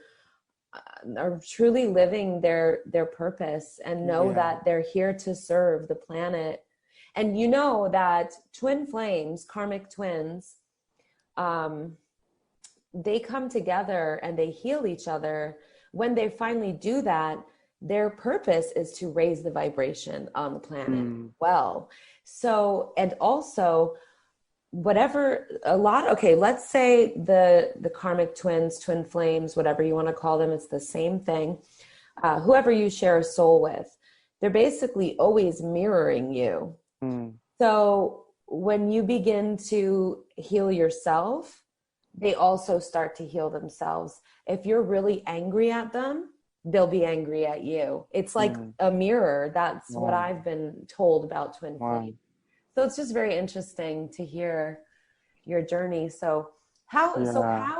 are truly living their purpose and know Yeah. that they're here to serve the planet. And you know that twin flames, karmic twins, they come together and they heal each other. When they finally do that, their purpose is to raise the vibration on the planet. Well, so, and also whatever okay, let's say the karmic twins, twin flames, whatever you want to call them, it's the same thing. Whoever you share a soul with, they're basically always mirroring you. So when you begin to heal yourself, they also start to heal themselves. If you're really angry at them, they'll be angry at you. It's like a mirror. That's what I've been told about twin flames. So it's just very interesting to hear your journey. So how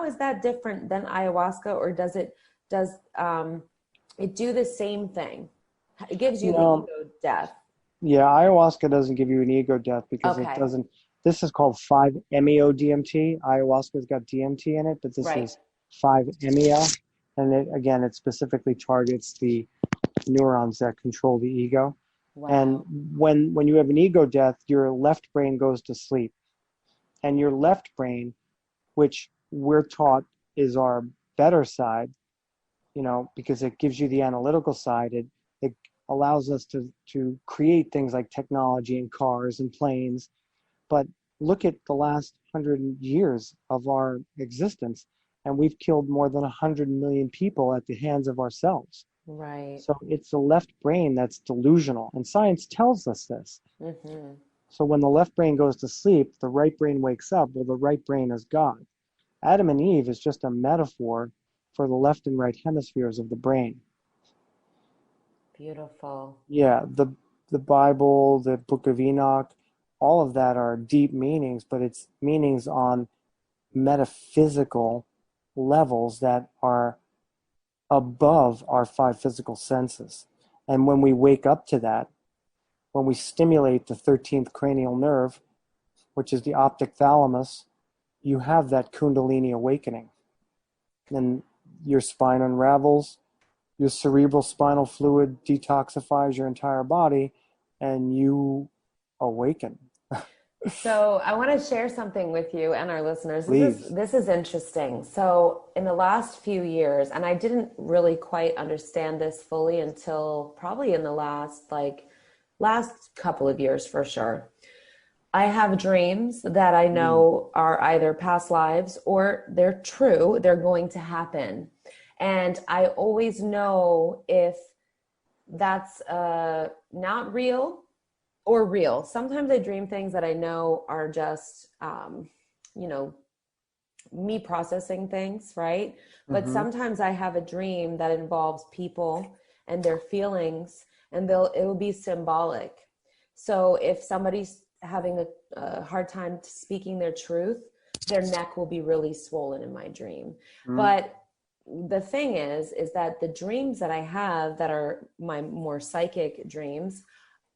is that different than ayahuasca, or does it do the same thing? It gives you the ego death. Yeah, ayahuasca doesn't give you an ego death because it Okay. doesn't. This is called 5-MeO-DMT. Ayahuasca's got DMT in it, but this is 5-MeO, and it specifically targets the neurons that control the ego. Wow. And when you have an ego death, your left brain goes to sleep, and your left brain, which we're taught is our better side, because it gives you the analytical side. It allows us to create things like technology and cars and planes. But look at the last 100 years of our existence, and we've killed more than 100 million people at the hands of ourselves. Right. So it's the left brain that's delusional, and science tells us this. So when the left brain goes to sleep, the right brain wakes up. Well, the right brain is God. Adam and Eve is just a metaphor for the left and right hemispheres of the brain. Beautiful. Yeah, the Bible, the Book of Enoch, all of that are deep meanings, but it's meanings on metaphysical levels that are above our five physical senses. And when we wake up to that, when we stimulate the 13th cranial nerve, which is the optic thalamus, you have that Kundalini awakening. And your spine unravels, your cerebral spinal fluid detoxifies your entire body, and you awaken. So I want to share something with you and our listeners. Please. This is interesting. So in the last few years, and I didn't really quite understand this fully until probably in the last couple of years for sure. I have dreams that I know are either past lives or they're true. They're going to happen. And I always know if that's not real or real. Sometimes I dream things that I know are just, me processing things, right? But sometimes I have a dream that involves people and their feelings, and it will be symbolic. So if somebody's having a hard time speaking their truth, their neck will be really swollen in my dream. But the thing is that the dreams that I have that are my more psychic dreams,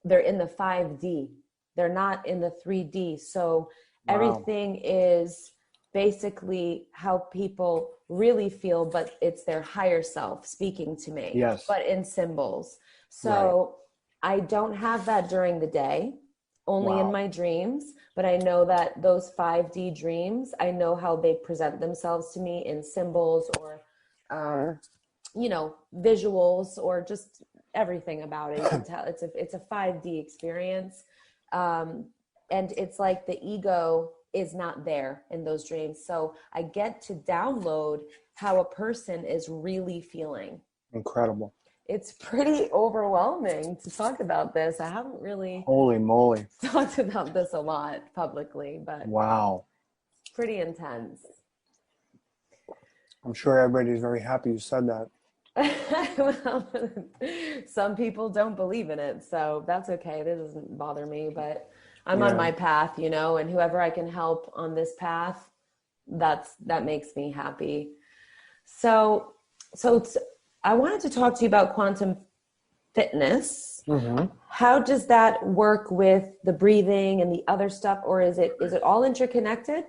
they're in the 5D. They're not in the 3D. So everything is basically how people really feel, but it's their higher self speaking to me, Yes. but in symbols. So I don't have that during the day. only in my dreams, but I know that those 5D dreams, I know how they present themselves to me in symbols or, visuals or just everything about it. You can tell it's a 5D experience. And it's like the ego is not there in those dreams. So I get to download how a person is really feeling. Incredible. It's pretty overwhelming to talk about this. I haven't really Holy moly talked about this a lot publicly, but wow, it's pretty intense. I'm sure everybody's very happy you said that. Well, some people don't believe in it, so that's okay. That doesn't bother me, but I'm on my path, and whoever I can help on this path, that makes me happy. So I wanted to talk to you about quantum fitness. Mm-hmm. How does that work with the breathing and the other stuff, or is it all interconnected?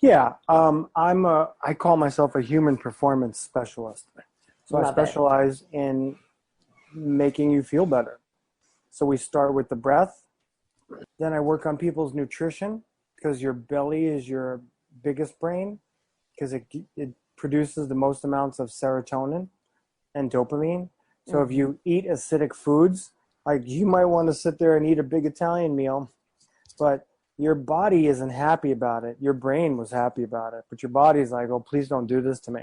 Yeah, I call myself a human performance specialist. So I specialize in making you feel better. So we start with the breath. Then I work on people's nutrition, because your belly is your biggest brain, because it produces the most amounts of serotonin and dopamine. So if you eat acidic foods, like you might want to sit there and eat a big Italian meal, but your body isn't happy about it. Your brain was happy about it, but your body's like, oh, please don't do this to me.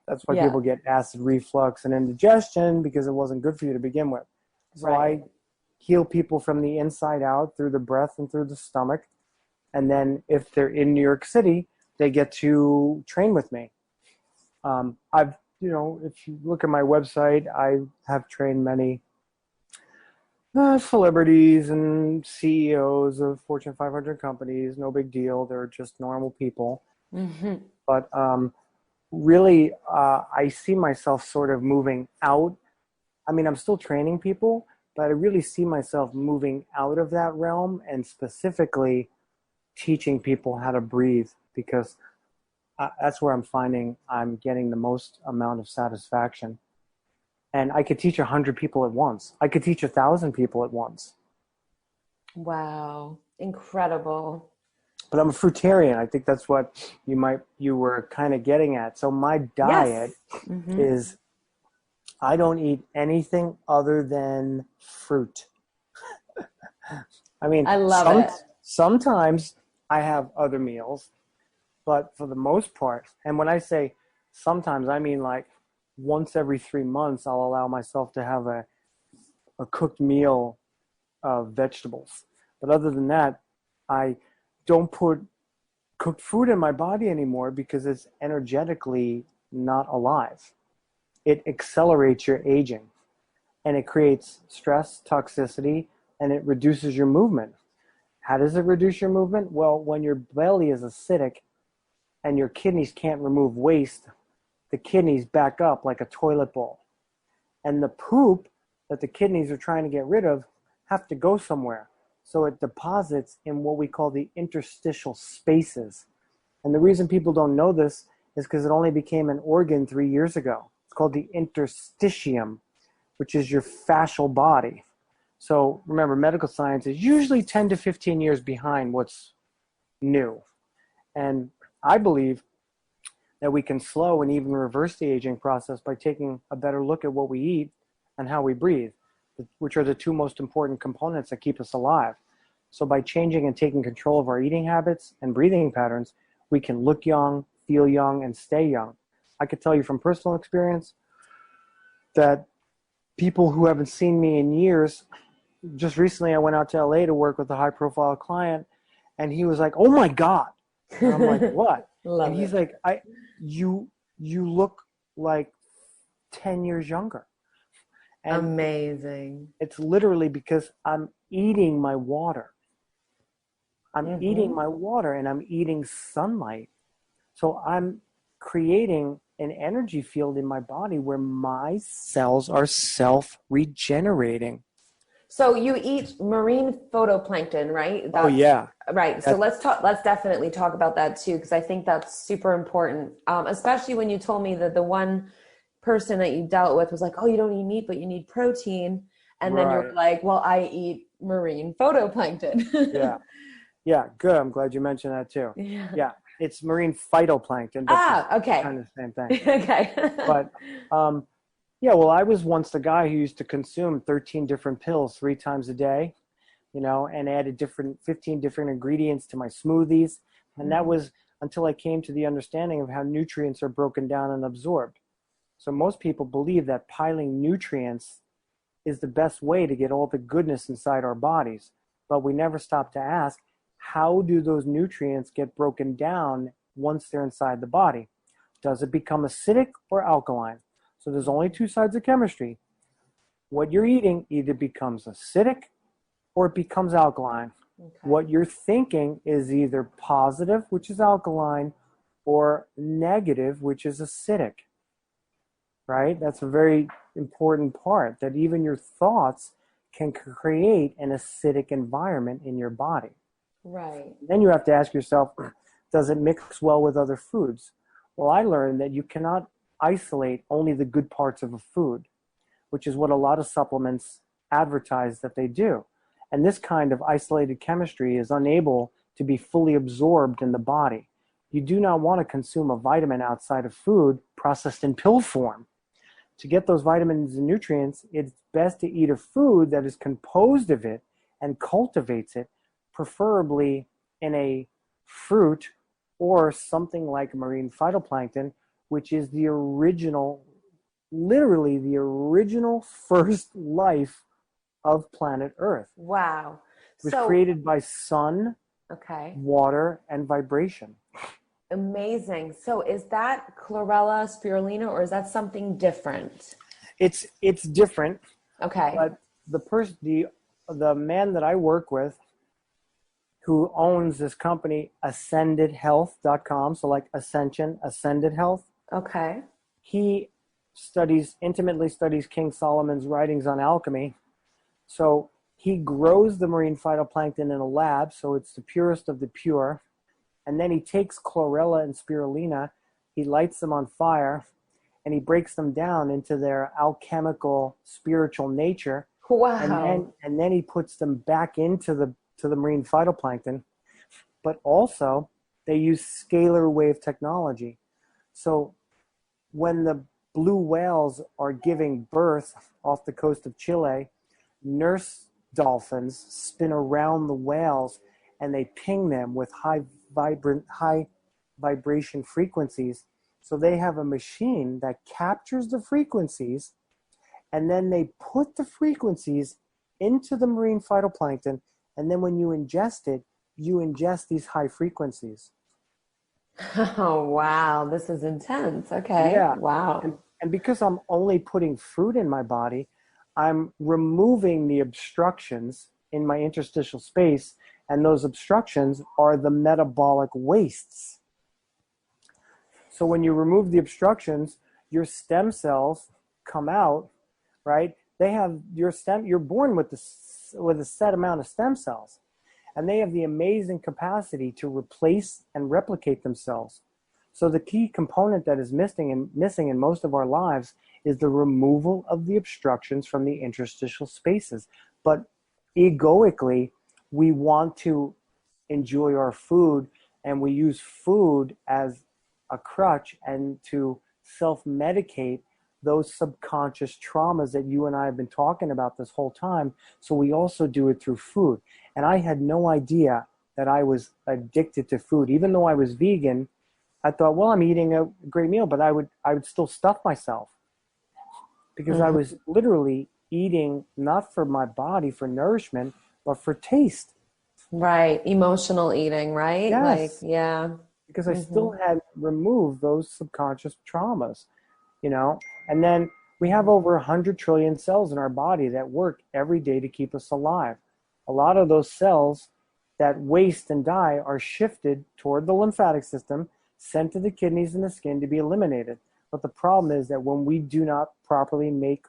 That's why people get acid reflux and indigestion, because it wasn't good for you to begin with. So I heal people from the inside out through the breath and through the stomach. And then if they're in New York City, they get to train with me. If you look at my website, I have trained many celebrities and CEOs of Fortune 500 companies. No big deal. They're just normal people. Mm-hmm. But really, I see myself sort of moving out. I mean, I'm still training people, but I really see myself moving out of that realm and specifically teaching people how to breathe, because that's where I'm finding I'm getting the most amount of satisfaction. And I could teach 100 people at once. I could teach 1,000 people at once. Wow. Incredible. But I'm a fruitarian. I think that's what you were kind of getting at. So my diet is, I don't eat anything other than fruit. I mean, I love it. Sometimes I have other meals, but for the most part, and when I say sometimes, I mean like once every 3 months, I'll allow myself to have a cooked meal of vegetables. But other than that, I don't put cooked food in my body anymore, because it's energetically not alive. It accelerates your aging, and it creates stress, toxicity, and it reduces your movement. How does it reduce your movement? Well, when your belly is acidic and your kidneys can't remove waste, the kidneys back up like a toilet bowl. And the poop that the kidneys are trying to get rid of have to go somewhere. So it deposits in what we call the interstitial spaces. And the reason people don't know this is because it only became an organ 3 years ago. It's called the interstitium, which is your fascial body. So remember, medical science is usually 10 to 15 years behind what's new. And I believe that we can slow and even reverse the aging process by taking a better look at what we eat and how we breathe, which are the two most important components that keep us alive. So by changing and taking control of our eating habits and breathing patterns, we can look young, feel young, and stay young. I could tell you from personal experience that people who haven't seen me in years, just recently I went out to LA to work with a high profile client, and he was like, oh my God. And I'm like, what? And he's like, you look like 10 years younger. And amazing. It's literally because I'm eating my water. I'm eating my water, and I'm eating sunlight. So I'm creating an energy field in my body where my cells are self-regenerating. So you eat marine phytoplankton, right? Oh yeah. Right. So let's definitely talk about that too, because I think that's super important. Especially when you told me that the one person that you dealt with was like, oh, you don't eat meat, but you need protein. And then you're like, well, I eat marine phytoplankton. Yeah, good. I'm glad you mentioned that too. Yeah, it's marine phytoplankton. But okay. Kind of the same thing. Okay. But yeah, well, I was once the guy who used to consume 13 different pills 3 times a day, and added 15 different ingredients to my smoothies. And that was until I came to the understanding of how nutrients are broken down and absorbed. So most people believe that piling nutrients is the best way to get all the goodness inside our bodies. But we never stop to ask, how do those nutrients get broken down once they're inside the body? Does it become acidic or alkaline? So there's only 2 sides of chemistry. What you're eating either becomes acidic or it becomes alkaline. Okay. What you're thinking is either positive, which is alkaline, or negative, which is acidic. Right? That's a very important part, that even your thoughts can create an acidic environment in your body. Right. Then you have to ask yourself, does it mix well with other foods? Well, I learned that you cannot isolate only the good parts of a food, which is what a lot of supplements advertise that they do. And this kind of isolated chemistry is unable to be fully absorbed in the body. You do not want to consume a vitamin outside of food processed in pill form. To get those vitamins and nutrients, it's best to eat a food that is composed of it and cultivates it, preferably in a fruit or something like marine phytoplankton, which is the original, literally the original first life of planet Earth. Wow. It was created by sun, water, and vibration. Amazing. So is that chlorella, spirulina, or is that something different? It's different. Okay. But the man that I work with, who owns this company, ascendedhealth.com, so like Ascension, Ascended Health. Okay. He intimately studies King Solomon's writings on alchemy. So he grows the marine phytoplankton in a lab, so it's the purest of the pure. And then he takes chlorella and spirulina, he lights them on fire, and he breaks them down into their alchemical spiritual nature. Wow. And then he puts them back into the marine phytoplankton. But also, they use scalar wave technology. So when the blue whales are giving birth off the coast of Chile, nurse dolphins spin around the whales and they ping them with high vibration frequencies. So they have a machine that captures the frequencies, and then they put the frequencies into the marine phytoplankton, and then when you ingest it, you ingest these high frequencies. Oh, wow. This is intense. Okay. Yeah. Wow. And because I'm only putting fruit in my body, I'm removing the obstructions in my interstitial space, and those obstructions are the metabolic wastes. So when you remove the obstructions, your stem cells come out, right? They have you're born with a set amount of stem cells, and they have the amazing capacity to replace and replicate themselves. So the key component that is missing in most of our lives is the removal of the obstructions from the interstitial spaces. But egoically, we want to enjoy our food, and we use food as a crutch and to self-medicate those subconscious traumas that you and I have been talking about this whole time. So we also do it through food. And I had no idea that I was addicted to food. Even though I was vegan, I thought, well, I'm eating a great meal, but I would still stuff myself because I was literally eating not for my body, for nourishment, but for taste. Right. Emotional eating, right? Yes. Like, yeah. Because I still had removed those subconscious traumas, And then we have over 100 trillion cells in our body that work every day to keep us alive. A lot of those cells that waste and die are shifted toward the lymphatic system, sent to the kidneys and the skin to be eliminated. But the problem is that when we do not properly make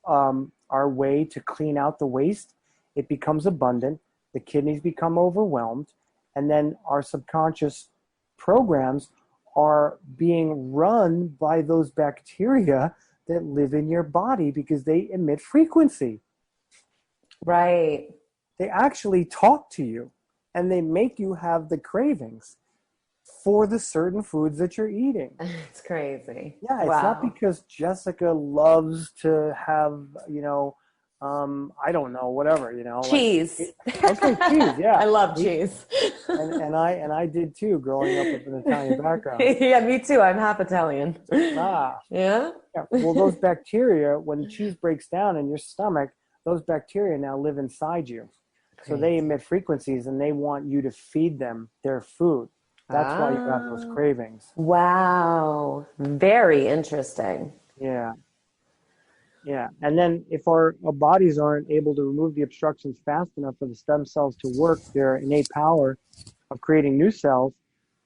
our way to clean out the waste, it becomes abundant, the kidneys become overwhelmed, and then our subconscious programs are being run by those bacteria that live in your body because they emit frequency. Right. They actually talk to you and they make you have the cravings for the certain foods that you're eating. It's crazy. Yeah, it's not because Jessica loves to have, I don't know, whatever, cheese. Okay, cheese, yeah. I love cheese. and I did too, growing up with an Italian background. Yeah, me too. I'm half Italian. Yeah. Well, those bacteria, when cheese breaks down in your stomach, those bacteria now live inside you. So they emit frequencies and they want you to feed them their food. That's why you got those cravings. Wow. Very interesting. Yeah. And then if our bodies aren't able to remove the obstructions fast enough for the stem cells to work their innate power of creating new cells,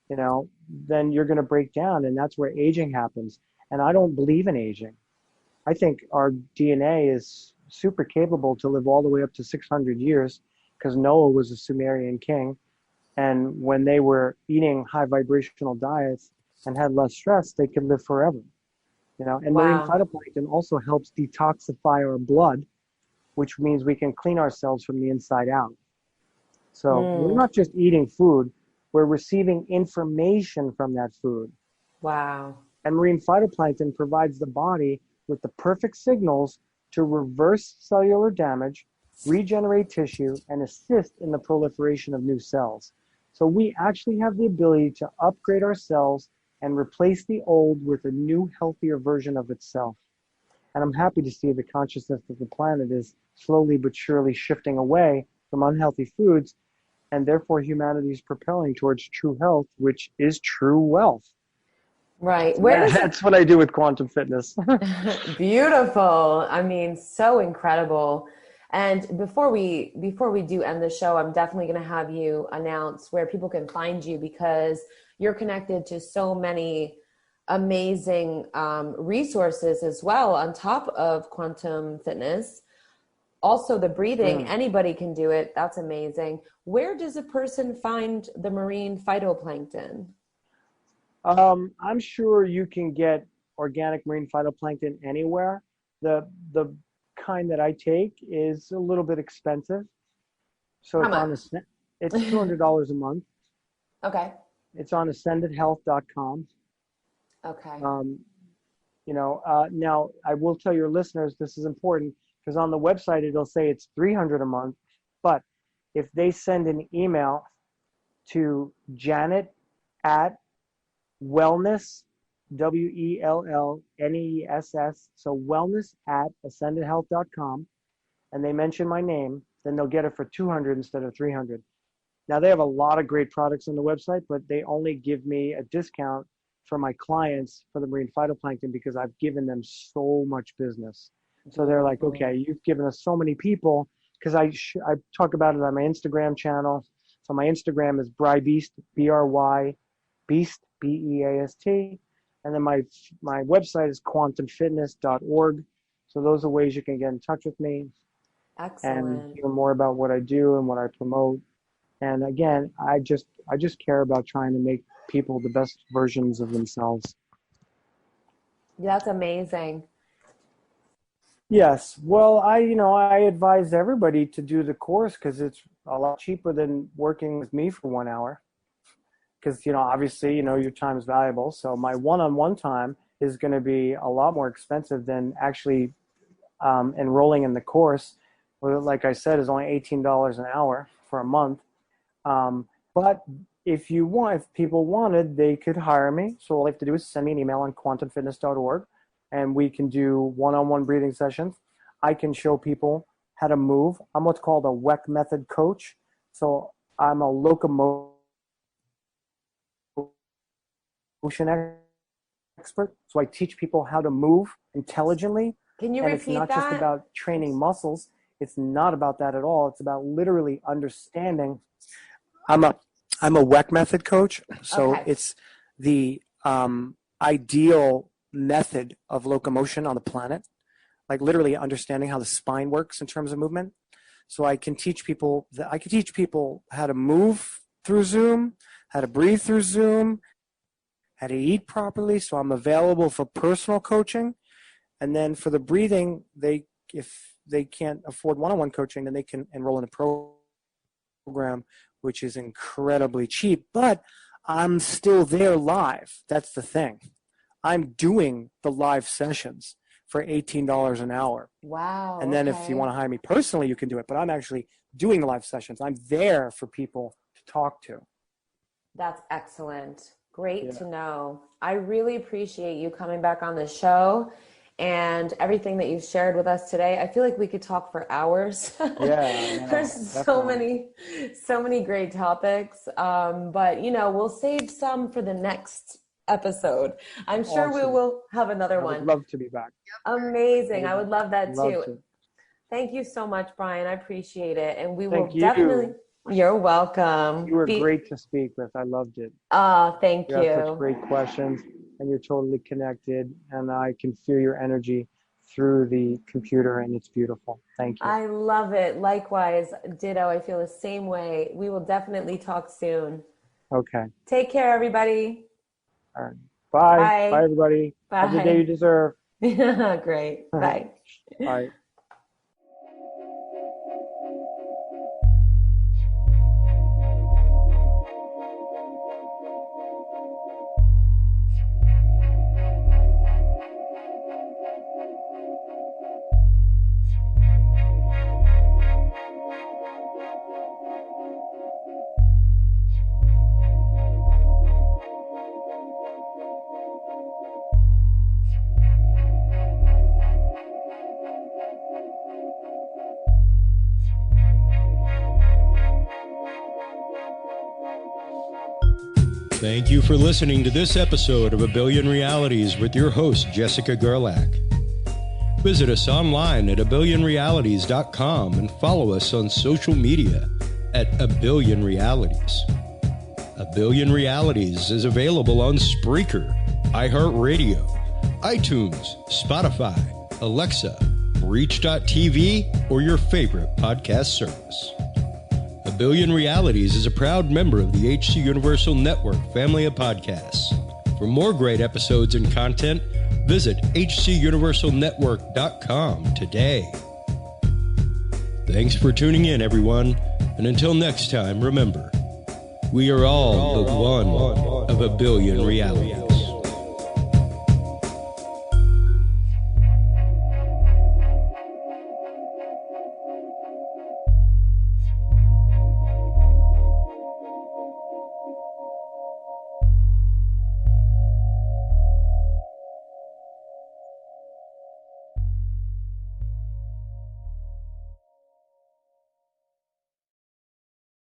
then you're going to break down, and that's where aging happens. And I don't believe in aging. I think our DNA is super capable to live all the way up to 600 years because Noah was a Sumerian king. And when they were eating high vibrational diets and had less stress, they could live forever. And marine phytoplankton also helps detoxify our blood, which means we can clean ourselves from the inside out. So we're not just eating food, we're receiving information from that food. Wow. And marine phytoplankton provides the body with the perfect signals to reverse cellular damage, regenerate tissue, and assist in the proliferation of new cells. So we actually have the ability to upgrade our cells and replace the old with a new, healthier version of itself. And I'm happy to see the consciousness of the planet is slowly but surely shifting away from unhealthy foods, and therefore humanity is propelling towards true health, which is true wealth. Right. That's what I do with quantum fitness. Beautiful. I mean, so incredible. And before we do end the show, I'm definitely going to have you announce where people can find you, because you're connected to so many amazing resources as well on top of quantum fitness. Also the breathing, anybody can do it. That's amazing. Where does a person find the marine phytoplankton? I'm sure you can get organic marine phytoplankton anywhere. The kind that I take is a little bit expensive. So it's $200 a month. Okay. It's on ascendedhealth.com. Okay. Now I will tell your listeners, this is important, because on the website it'll say it's $300 a month, but if they send an email to Janet at wellness, WELLNESS, so wellness at ascendedhealth.com, and they mention my name, then they'll get it for $200 instead of $300. Now they have a lot of great products on the website, but they only give me a discount for my clients for the marine phytoplankton because I've given them so much business. So they're like, okay, you've given us so many people, because I talk about it on my Instagram channel. So my Instagram is BryBeast, BRY, Beast, BEAST. And then my website is quantumfitness.org. So those are ways you can get in touch with me. Excellent. And hear more about what I do and what I promote. And again, I just care about trying to make people the best versions of themselves. That's amazing. Yes. Well, I advise everybody to do the course because it's a lot cheaper than working with me for 1 hour. Because, obviously, your time is valuable. So my one-on-one time is going to be a lot more expensive than actually enrolling in the course. Like I said, is only $18 an hour for a month. But if people wanted, they could hire me. So all they have to do is send me an email on quantumfitness.org, and we can do one-on-one breathing sessions. I can show people how to move. I'm what's called a WEC method coach. So I'm a locomotion expert. So I teach people how to move intelligently. Can you repeat that? It's not just about training muscles. It's not about that at all. It's about literally understanding. I'm a WEC method coach. So it's the ideal method of locomotion on the planet, like literally understanding how the spine works in terms of movement. So I can teach people how to move through Zoom, how to breathe through Zoom, how to eat properly. So I'm available for personal coaching. And then for the breathing, if they can't afford one-on-one coaching, then they can enroll in a program, which is incredibly cheap. But I'm still there live. That's the thing. I'm doing the live sessions for $18 an hour. Wow. And then if you want to hire me personally, you can do it. But I'm actually doing the live sessions. I'm there for people to talk to. That's excellent. Great to know. I really appreciate you coming back on the show and everything that you've shared with us today. I feel like we could talk for hours. Yeah. There's so many great topics. But, we'll save some for the next episode. I'm sure we will have another one. I would love to be back. Amazing. I would love that too. Thank you so much, Bryan. I appreciate it. And we will definitely... You're welcome. You were great to speak with. I loved it. Thank you. You have such great questions, and you're totally connected, and I can feel your energy through the computer, and it's beautiful. Thank you. I love it. Likewise, ditto. I feel the same way. We will definitely talk soon. Okay. Take care, everybody. All right. Bye. Bye, everybody. Bye. Have the day you deserve. Great. Bye. Bye. Thank you for listening to this episode of A Billion Realities with your host, Jessica Gerlach. Visit us online at abillionrealities.com and follow us on social media at A Billion Realities. A Billion Realities is available on Spreaker, iHeartRadio, iTunes, Spotify, Alexa, Reach.tv, or your favorite podcast service. A Billion Realities is a proud member of the HC Universal Network family of podcasts. For more great episodes and content, visit hcuniversalnetwork.com today. Thanks for tuning in, everyone, and until next time, remember, we are all the one of a billion realities.